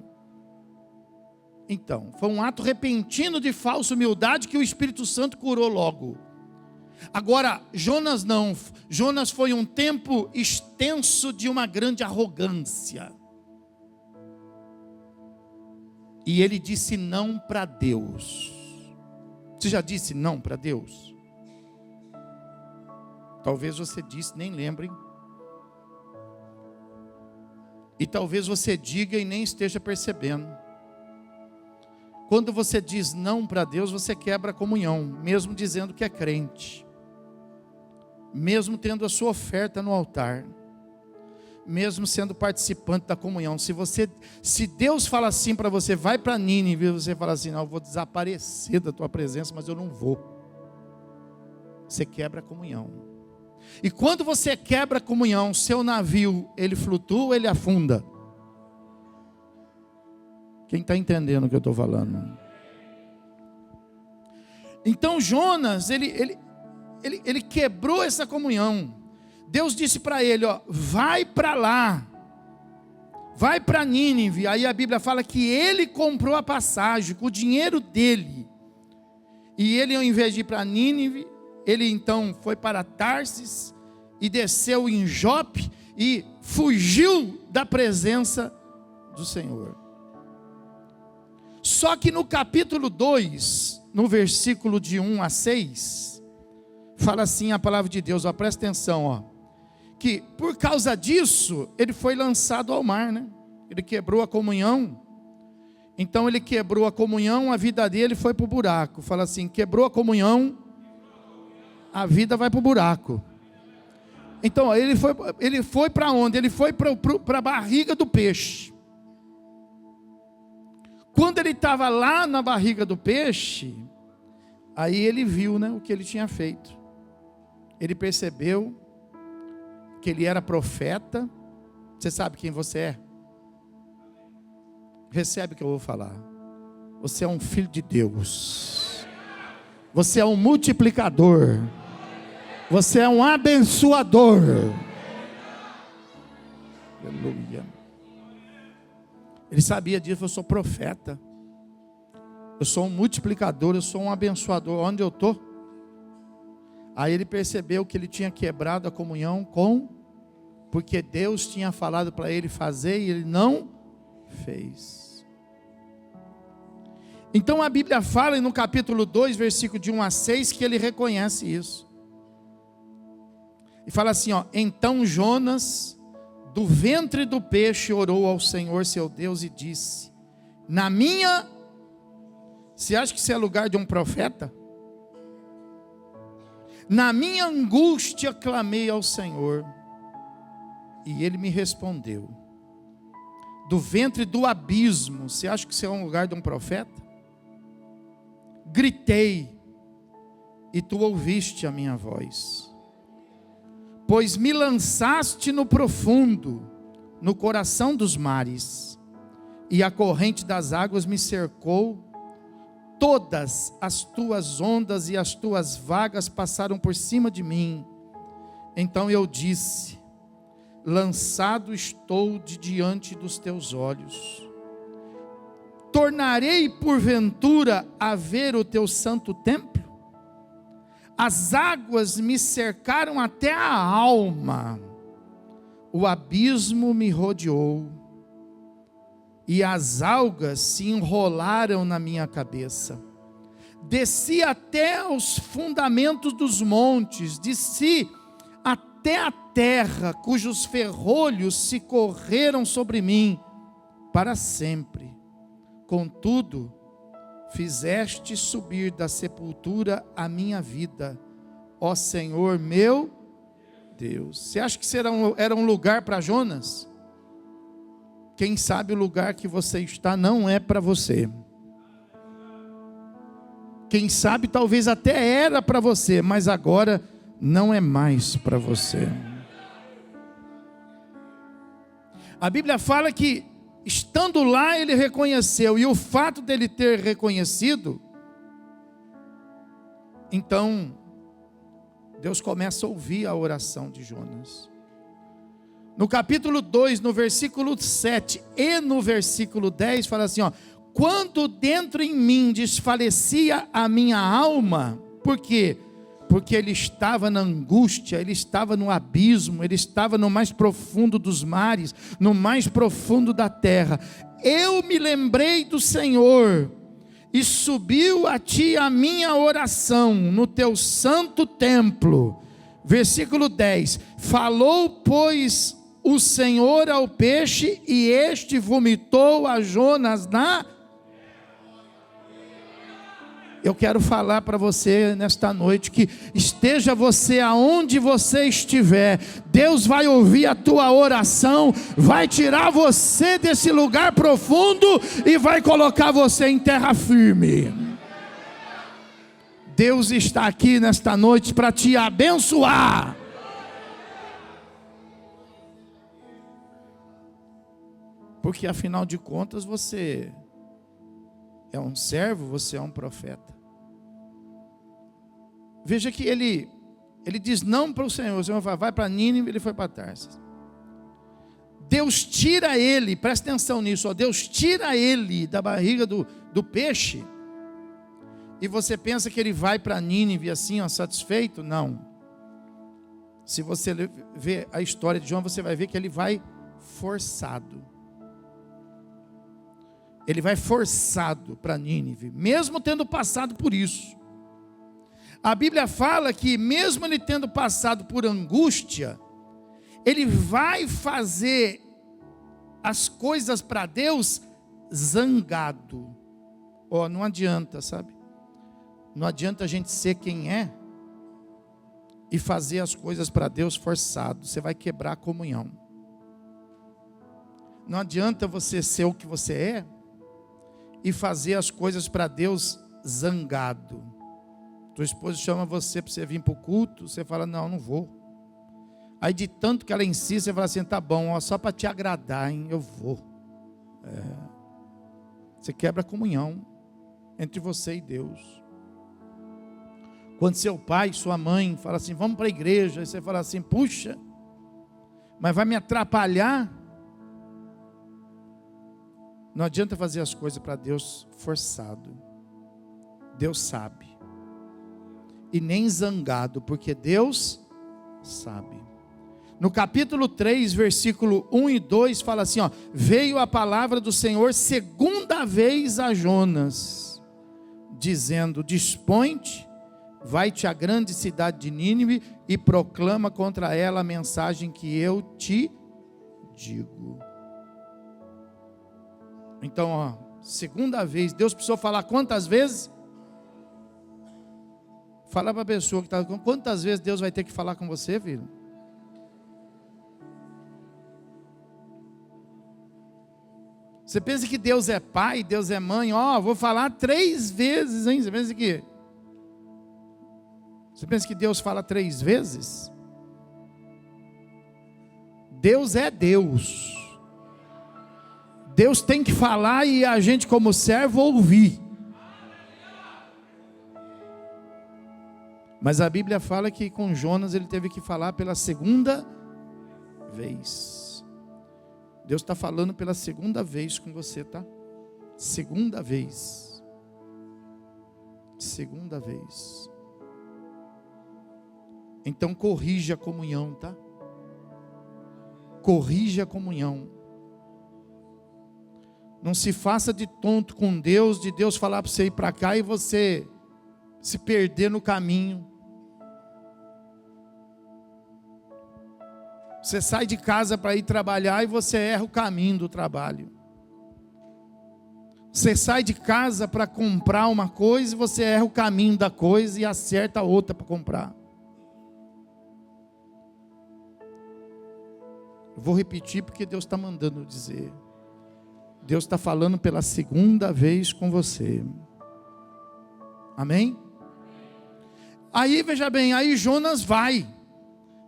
Então, foi um ato repentino de falsa humildade que o Espírito Santo curou logo. Agora, Jonas não. Jonas foi um tempo extenso de uma grande arrogância. E ele disse não para Deus. Você já disse não para Deus? Talvez você disse, nem lembrem. E talvez você diga e nem esteja percebendo. Quando você diz não para Deus, você quebra a comunhão, mesmo dizendo que é crente. Mesmo tendo a sua oferta no altar. mesmo sendo participante da comunhão. Se Deus fala assim para você, vai para Nínive, você fala assim, não, eu vou desaparecer da tua presença, mas eu não vou. Você quebra a comunhão. E quando você quebra a comunhão, seu navio, ele flutua ou ele afunda? Quem está entendendo o que eu estou falando? Então Jonas, ele quebrou essa comunhão. Deus disse para ele, ó, vai para lá, vai para Nínive. Aí a Bíblia fala que ele comprou a passagem com o dinheiro dele. E ele, ao invés de ir para Nínive, ele então foi para Tarsis e desceu em Jope e fugiu da presença do Senhor. Só que no capítulo 2, no versículo de 1 a 6, fala assim a palavra de Deus, ó, presta atenção, ó, que por causa disso, ele foi lançado ao mar, né? Ele quebrou a comunhão. Então ele quebrou a comunhão, a vida dele foi para o buraco. Fala assim, quebrou a comunhão, a vida vai para o buraco. Então ó, ele foi para onde? Ele foi para a barriga do peixe. Quando ele estava lá na barriga do peixe, aí ele viu, né, o que ele tinha feito. Ele percebeu que ele era profeta. Você sabe quem você é? Recebe o que eu vou falar. Você é um filho de Deus. Você é um multiplicador. Você é um abençoador. Aleluia. Ele sabia disso, eu sou profeta. Eu sou um multiplicador, eu sou um abençoador. Onde eu estou? Aí ele percebeu que ele tinha quebrado a comunhão porque Deus tinha falado para ele fazer e ele não fez. Então a Bíblia fala no capítulo 2, versículo de 1 a 6, que ele reconhece isso. E fala assim, ó, então Jonas, do ventre do peixe, orou ao Senhor seu Deus e disse, você acha que isso é lugar de um profeta? Na minha angústia clamei ao Senhor, e Ele me respondeu. Do ventre do abismo, você acha que isso é um lugar de um profeta? Gritei, e tu ouviste a minha voz. Pois me lançaste no profundo, no coração dos mares, e a corrente das águas me cercou. Todas as tuas ondas e as tuas vagas passaram por cima de mim. Então eu disse, lançado estou de diante dos teus olhos. Tornarei porventura a ver o teu santo templo? As águas me cercaram até a alma. O abismo me rodeou. E as algas se enrolaram na minha cabeça. Desci até os fundamentos dos montes, desci até a terra, cujos ferrolhos se correram sobre mim para sempre. Contudo, fizeste subir da sepultura a minha vida, ó Senhor meu Deus. Você acha que era um lugar para Jonas? Quem sabe o lugar que você está não é para você. Quem sabe talvez até era para você, mas agora não é mais para você. A Bíblia fala que estando lá ele reconheceu, e o fato dele ter reconhecido, então Deus começa a ouvir a oração de Jonas. No capítulo 2, no versículo 7 e no versículo 10, fala assim, ó, quando dentro em mim desfalecia a minha alma, por quê? Porque ele estava na angústia, ele estava no abismo, ele estava no mais profundo dos mares, no mais profundo da terra. Eu me lembrei do Senhor, e subiu a ti a minha oração no teu santo templo. Versículo 10, falou, pois, o Senhor ao peixe, e este vomitou a Jonas na... Eu quero falar para você nesta noite que esteja você aonde você estiver, Deus vai ouvir a tua oração, vai tirar você desse lugar profundo e vai colocar você em terra firme. Deus está aqui nesta noite para te abençoar. Porque afinal de contas você é um servo, você é um profeta. Veja que ele diz não para o Senhor fala, vai para Nínive, ele foi para Tarsis. Deus tira ele, presta atenção nisso, ó, Deus tira ele da barriga do peixe, e você pensa que ele vai para Nínive assim, ó, satisfeito? Não. Se você ver a história de João, você vai ver que ele vai forçado. Ele vai forçado para Nínive, mesmo tendo passado por isso. A Bíblia fala que mesmo ele tendo passado por angústia, ele vai fazer as coisas para Deus zangado. Ó, não adianta, sabe? Não adianta a gente ser quem é e fazer as coisas para Deus forçado. Você vai quebrar a comunhão. Não adianta você ser o que você é e fazer as coisas para Deus zangado. Tua esposa chama você para você vir para o culto, você fala, não vou. Aí de tanto que ela insiste, você fala assim, tá bom, ó, só para te agradar, hein, eu vou. Você quebra a comunhão entre você e Deus. Quando seu pai, sua mãe fala assim, vamos para a igreja, aí você fala assim, puxa, mas vai me atrapalhar. Não adianta fazer as coisas para Deus forçado. Deus sabe. E nem zangado, porque Deus sabe. No capítulo 3, versículo 1 e 2, fala assim, ó, veio a palavra do Senhor segunda vez a Jonas, dizendo, dispõe-te, vai-te à grande cidade de Nínive e proclama contra ela a mensagem que eu te digo. Então, ó, segunda vez, Deus precisou falar quantas vezes? Fala para a pessoa que está, quantas vezes Deus vai ter que falar com você, filho? Você pensa que Deus é pai, Deus é mãe, ó, vou falar 3 vezes, hein? Você pensa que Deus fala 3 vezes? Deus é Deus. Deus tem que falar e a gente como servo ouvir. Mas a Bíblia fala que com Jonas ele teve que falar pela segunda vez. Deus está falando pela segunda vez com você, tá? Segunda vez. Segunda vez. Então corrija a comunhão, tá? Corrija a comunhão. Não se faça de tonto com Deus, de Deus falar para você ir para cá e você se perder no caminho. Você sai de casa para ir trabalhar e você erra o caminho do trabalho. Você sai de casa para comprar uma coisa e você erra o caminho da coisa e acerta a outra para comprar. Eu vou repetir porque Deus está mandando dizer. Deus está falando pela segunda vez com você. Amém? Aí, veja bem, aí Jonas vai,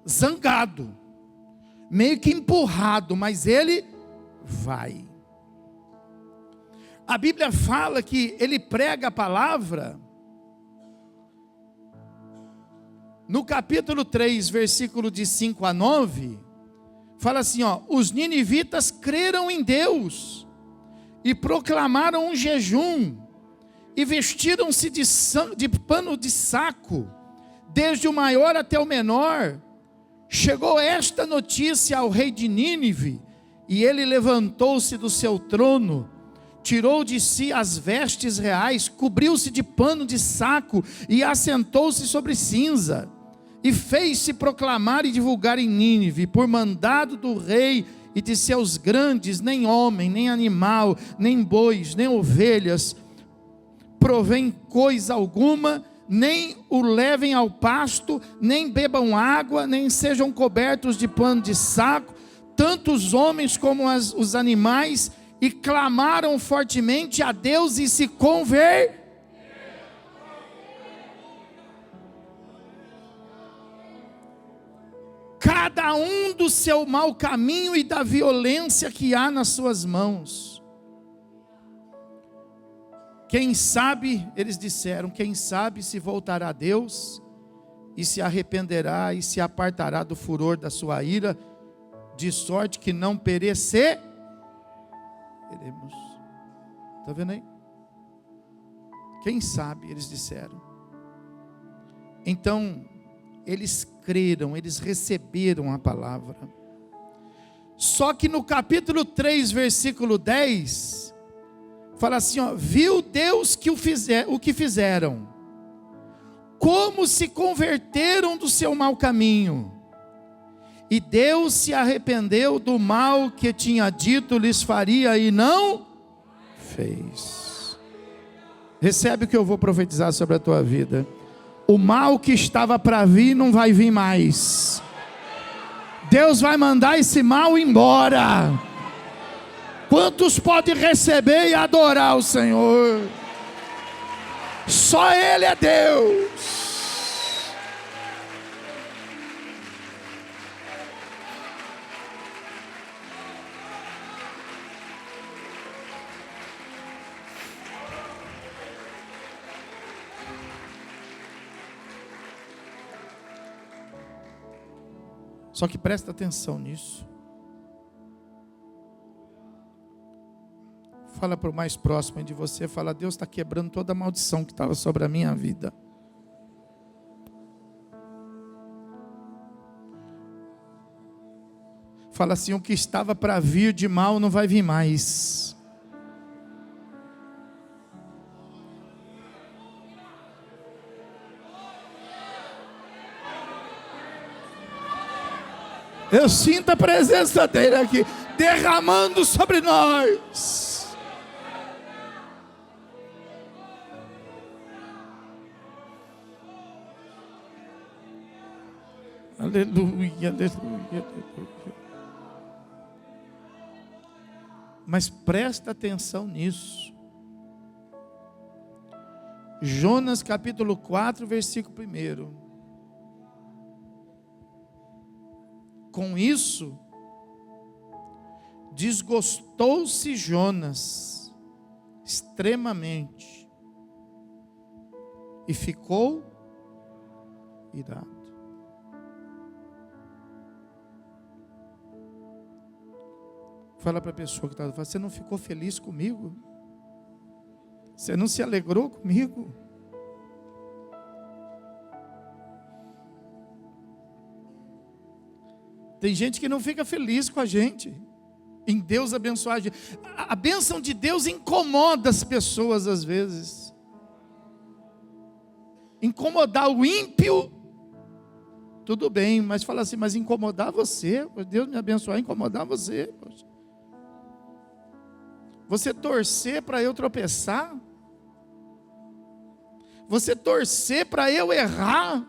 zangado, meio que empurrado, mas ele vai. A Bíblia fala que ele prega a palavra. No capítulo 3, versículo de 5 a 9, fala assim, ó, os ninivitas creram em Deus e proclamaram um jejum e vestiram-se de pano de saco, desde o maior até o menor. Chegou esta notícia ao rei de Nínive, e ele levantou-se do seu trono, tirou de si as vestes reais, cobriu-se de pano de saco e assentou-se sobre cinza, e fez-se proclamar e divulgar em Nínive, por mandado do rei e de seus grandes, nem homem, nem animal, nem bois, nem ovelhas, aprovem coisa alguma, nem o levem ao pasto, nem bebam água, nem sejam cobertos de pano de saco, tanto os homens como os animais, e clamaram fortemente a Deus e se converteram. Cada um do seu mau caminho e da violência que há nas suas mãos. Quem sabe, eles disseram, quem sabe se voltará a Deus e se arrependerá e se apartará do furor da sua ira, de sorte que não pereceremos. Está vendo aí? Quem sabe, eles disseram. Então, eles creram, eles receberam a palavra. Só que no capítulo 3, versículo 10, fala assim, ó, viu Deus o que fizeram, como se converteram do seu mau caminho, e Deus se arrependeu do mal que tinha dito lhes faria e não fez. Recebe o que eu vou profetizar sobre a tua vida. O mal que estava para vir não vai vir mais. Deus vai mandar esse mal embora. Quantos podem receber e adorar o Senhor? Só Ele é Deus. Só que presta atenção nisso. Fala para o mais próximo de você, fala, Deus está quebrando toda a maldição que estava sobre a minha vida. Fala assim, o que estava para vir de mal não vai vir mais. Eu sinto a presença dele aqui, derramando sobre nós. Aleluia, aleluia, aleluia. Mas presta atenção nisso. Jonas capítulo 4, versículo 1. Com isso, desgostou-se Jonas extremamente e ficou irado. Fala para a pessoa que está falando, você não ficou feliz comigo? Você não se alegrou comigo? Tem gente que não fica feliz com a gente, em Deus abençoar a gente. A bênção de Deus incomoda as pessoas às vezes. Incomodar o ímpio, tudo bem, mas fala assim, mas incomodar você, Deus me abençoar, incomodar você. Poxa. Você torcer para eu tropeçar, você torcer para eu errar,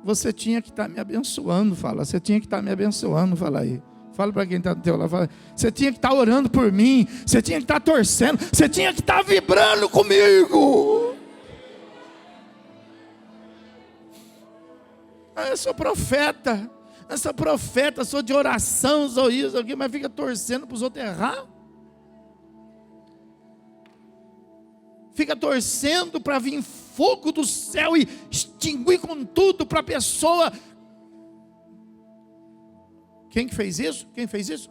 você tinha que estar me abençoando, fala. Você tinha que estar me abençoando, fala aí. Fala para quem está no teu lado, fala. Você tinha que estar orando por mim, você tinha que estar torcendo, você tinha que estar vibrando comigo. Eu sou profeta, sou de oração, sou isso aqui, mas fica torcendo para os outros errar. Fica torcendo para vir fogo do céu e extinguir com tudo para a pessoa. Quem que fez isso? Quem fez isso?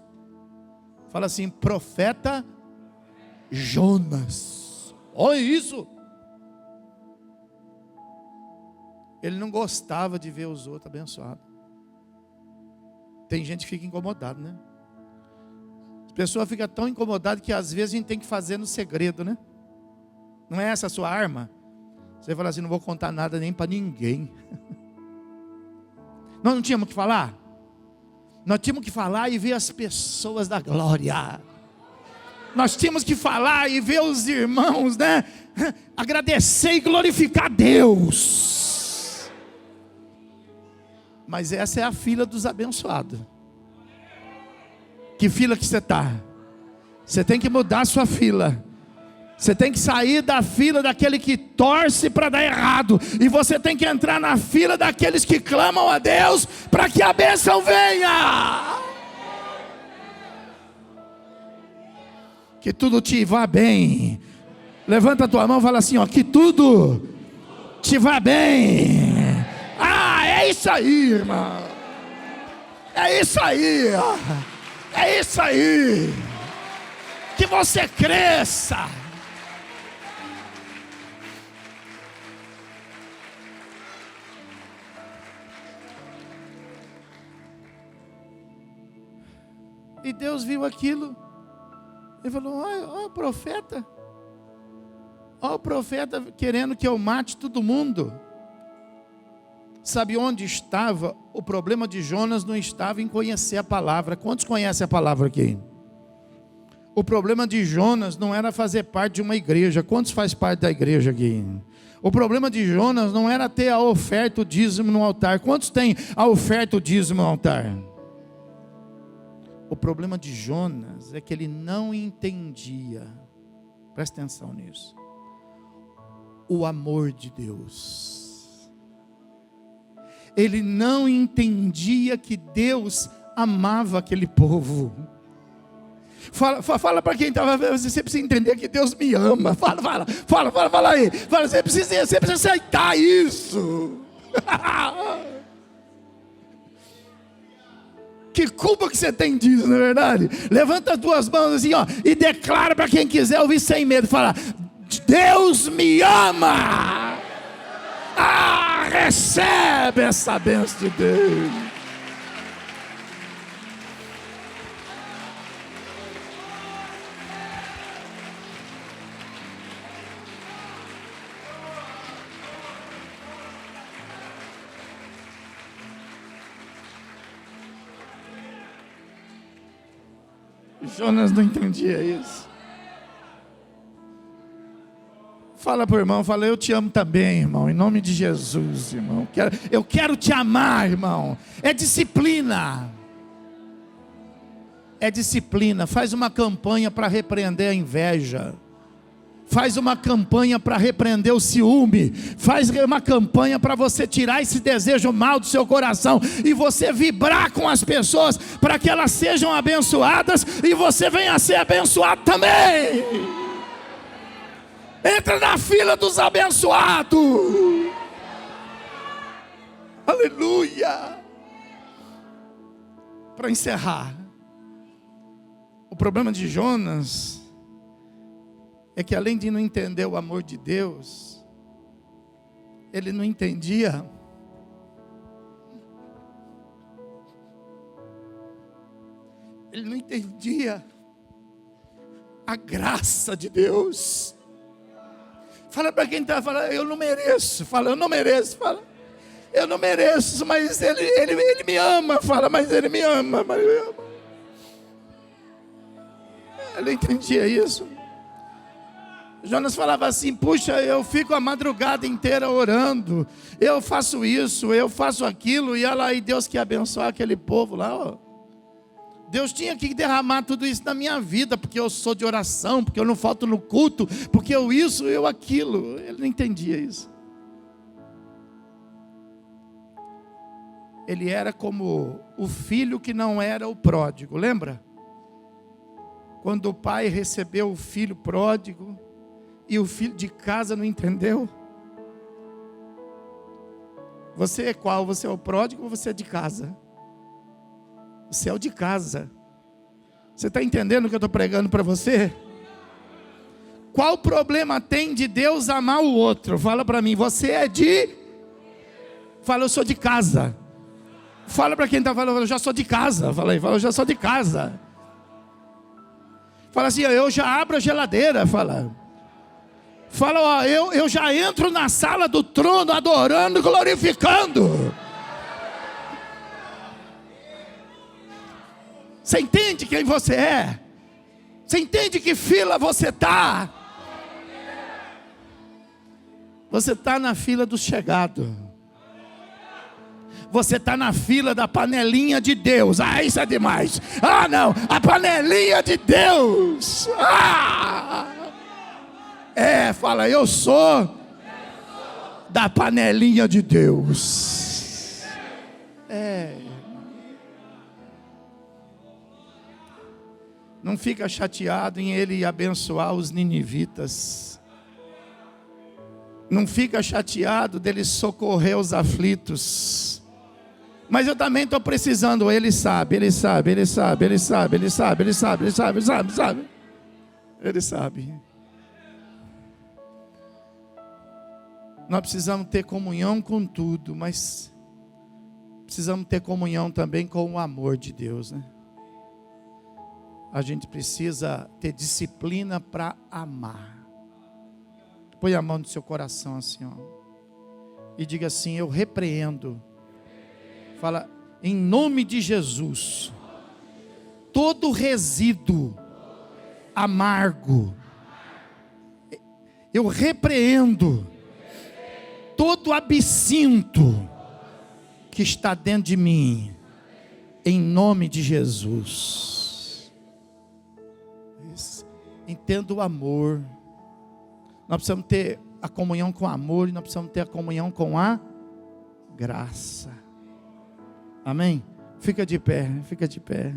Fala assim, profeta Jonas. Olha isso. Ele não gostava de ver os outros abençoados. Tem gente que fica incomodado, né? A pessoa fica tão incomodada que às vezes a gente tem que fazer no segredo, né? Não é essa a sua arma? Você fala assim, não vou contar nada nem para ninguém. Nós não tínhamos que falar? Nós tínhamos que falar e ver as pessoas da glória. Nós tínhamos que falar e ver os irmãos, né? Agradecer e glorificar Deus. Mas essa é a fila dos abençoados. Que fila que você está? Você tem que mudar a sua fila. Você tem que sair da fila daquele que torce para dar errado. E você tem que entrar na fila daqueles que clamam a Deus para que a bênção venha. Que tudo te vá bem. Levanta a tua mão e fala assim, ó, que tudo te vá bem. Ah, é isso aí, irmão. É isso aí, ó. É isso aí. Que você cresça. E Deus viu aquilo. Ele falou, olha o profeta. Olha o profeta querendo que eu mate todo mundo. Sabe onde estava? O problema de Jonas não estava em conhecer a palavra. Quantos conhecem a palavra aqui? O problema de Jonas não era fazer parte de uma igreja. Quantos faz parte da igreja aqui? O problema de Jonas não era ter a oferta, o dízimo no altar. Quantos tem a oferta, o dízimo no altar? O problema de Jonas é que ele não entendia, presta atenção nisso, o amor de Deus. Ele não entendia que Deus amava aquele povo. Fala para quem estava vendo, você precisa entender que Deus me ama. Fala aí. Você precisa aceitar isso. Que culpa que você tem disso, não é verdade? Levanta as duas mãos assim, ó, e declara para quem quiser ouvir sem medo. Fala, Deus me ama. Ah, recebe essa bênção de Deus. Jonas não entendia isso. Fala para o irmão, fala, eu te amo também, irmão, em nome de Jesus, irmão. Eu quero te amar, irmão. É disciplina. É disciplina. Faz uma campanha para repreender a inveja. Faz uma campanha para repreender o ciúme. Faz uma campanha para você tirar esse desejo mal do seu coração. E você vibrar com as pessoas para que elas sejam abençoadas. E você venha a ser abençoado também. Entra na fila dos abençoados. Aleluia. Para encerrar. O problema de Jonas é que além de não entender o amor de Deus, ele não entendia a graça de Deus. Fala para quem está falando, eu não mereço. Fala, eu não mereço. Fala, eu não mereço, mas ele me ama. Fala, mas ele me ama. Mas ele ama. Ele entendia isso. Jonas falava assim, puxa, eu fico a madrugada inteira orando, eu faço isso, eu faço aquilo, e Deus quer abençoar aquele povo lá, ó. Deus tinha que derramar tudo isso na minha vida, porque eu sou de oração, porque eu não falto no culto, porque eu isso, eu aquilo. Ele não entendia isso. Ele era como o filho que não era o pródigo, lembra? Quando o pai recebeu o filho pródigo, e o filho de casa não entendeu. Você é qual? Você é o pródigo ou você é de casa? Você é o de casa. Você está entendendo o que eu estou pregando para você? Qual problema tem de Deus amar o outro? Fala para mim, você é de... Fala, eu sou de casa. Fala para quem está falando, eu já sou de casa. Fala, eu já sou de casa. Fala assim, eu já abro a geladeira. Fala, ó, eu já entro na sala do trono adorando, glorificando. Você entende quem você é? Você entende que fila você está? Você está na fila do chegado. Você está na fila da panelinha de Deus. Ah, isso é demais. Ah, não, a panelinha de Deus. Fala, eu sou da panelinha de Deus. Não fica chateado em ele abençoar os ninivitas. Não fica chateado dele socorrer os aflitos. Mas eu também estou precisando. Ele sabe. Ele sabe. Nós precisamos ter comunhão com tudo, mas precisamos ter comunhão também com o amor de Deus, né? A gente precisa ter disciplina para amar. Põe a mão no seu coração assim, ó, e diga assim: eu repreendo. Fala, em nome de Jesus, todo resíduo amargo, eu repreendo todo absinto que está dentro de mim, em nome de Jesus. Entenda o amor. Nós precisamos ter a comunhão com o amor, e nós precisamos ter a comunhão com a graça. Amém? Fica de pé, fica de pé.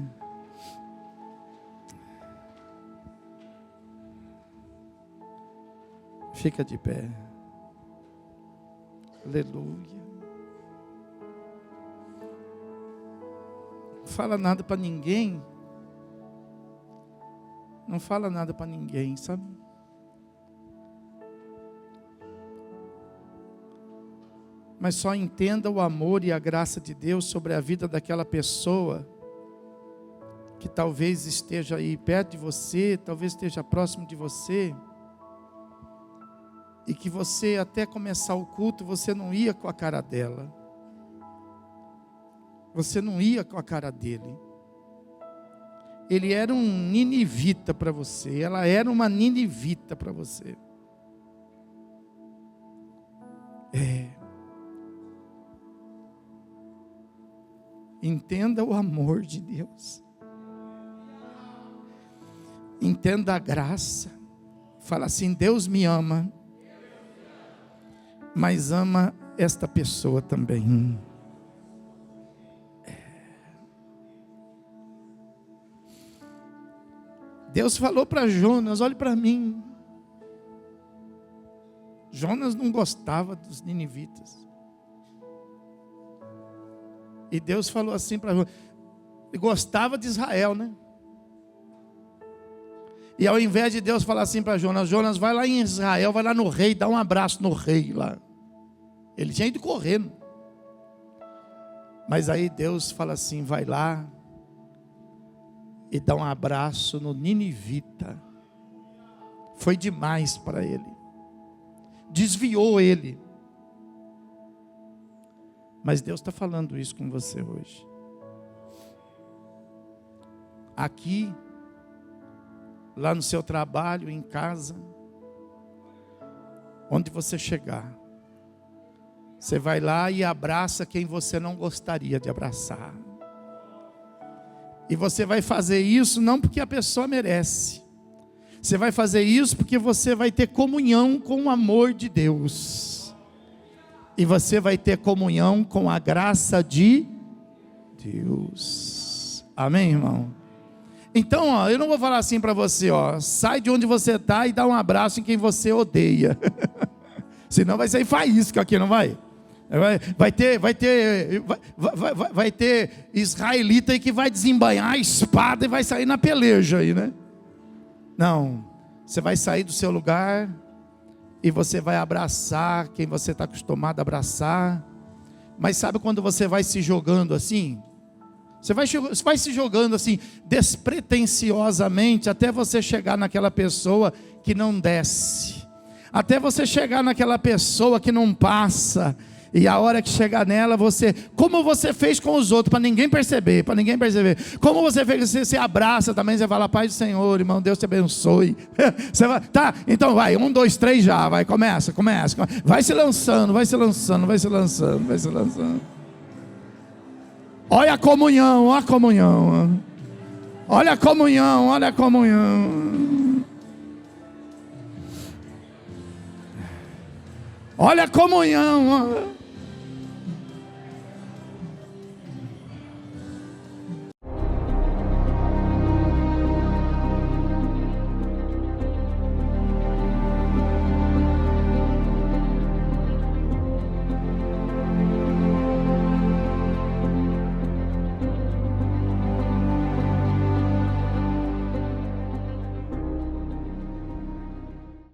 Fica de pé. Aleluia. Não fala nada para ninguém. Não fala nada para ninguém, sabe? Mas só entenda o amor e a graça de Deus sobre a vida daquela pessoa que talvez esteja aí perto de você, talvez esteja próximo de você, e que você, até começar o culto, você não ia com a cara dela, você não ia com a cara dele. Ele era um ninivita para você, ela era uma ninivita para você. Entenda o amor de Deus. Entenda a graça. Fala assim: Deus me ama, mas ama esta pessoa também. Deus falou para Jonas: olhe para mim. Jonas não gostava dos ninivitas. E Deus falou assim para Jonas. Ele gostava de Israel, né? E ao invés de Deus falar assim para Jonas: Jonas, vai lá em Israel, vai lá no rei, dá um abraço no rei lá. Ele tinha ido correndo. Mas aí Deus fala assim: vai lá e dá um abraço no ninivita. Foi demais para ele. Desviou ele. Mas Deus está falando isso com você hoje. Aqui, lá no seu trabalho, em casa, onde você chegar, você vai lá e abraça quem você não gostaria de abraçar. E você vai fazer isso não porque a pessoa merece. Você vai fazer isso porque você vai ter comunhão com o amor de Deus. E você vai ter comunhão com a graça de Deus. Amém, irmão? Então, ó, eu não vou falar assim para você, ó, sai de onde você está e dá um abraço em quem você odeia. Senão vai sair faísca aqui, não vai? Vai ter israelita aí que vai desembainhar a espada e vai sair na peleja aí, né? Não, você vai sair do seu lugar e você vai abraçar quem você está acostumado a abraçar. Mas sabe quando você vai se jogando assim? Você vai se jogando assim, despretensiosamente, até você chegar naquela pessoa que não desce, até você chegar naquela pessoa que não passa. E a hora que chegar nela, você, como você fez com os outros, para ninguém perceber, como você fez, você abraça também, você fala, Pai do Senhor, irmão, Deus te abençoe. Você vai, tá, então vai, 1, 2, 3 já, vai, começa. Vai se lançando. Olha a comunhão. Olha a comunhão. Olha a comunhão.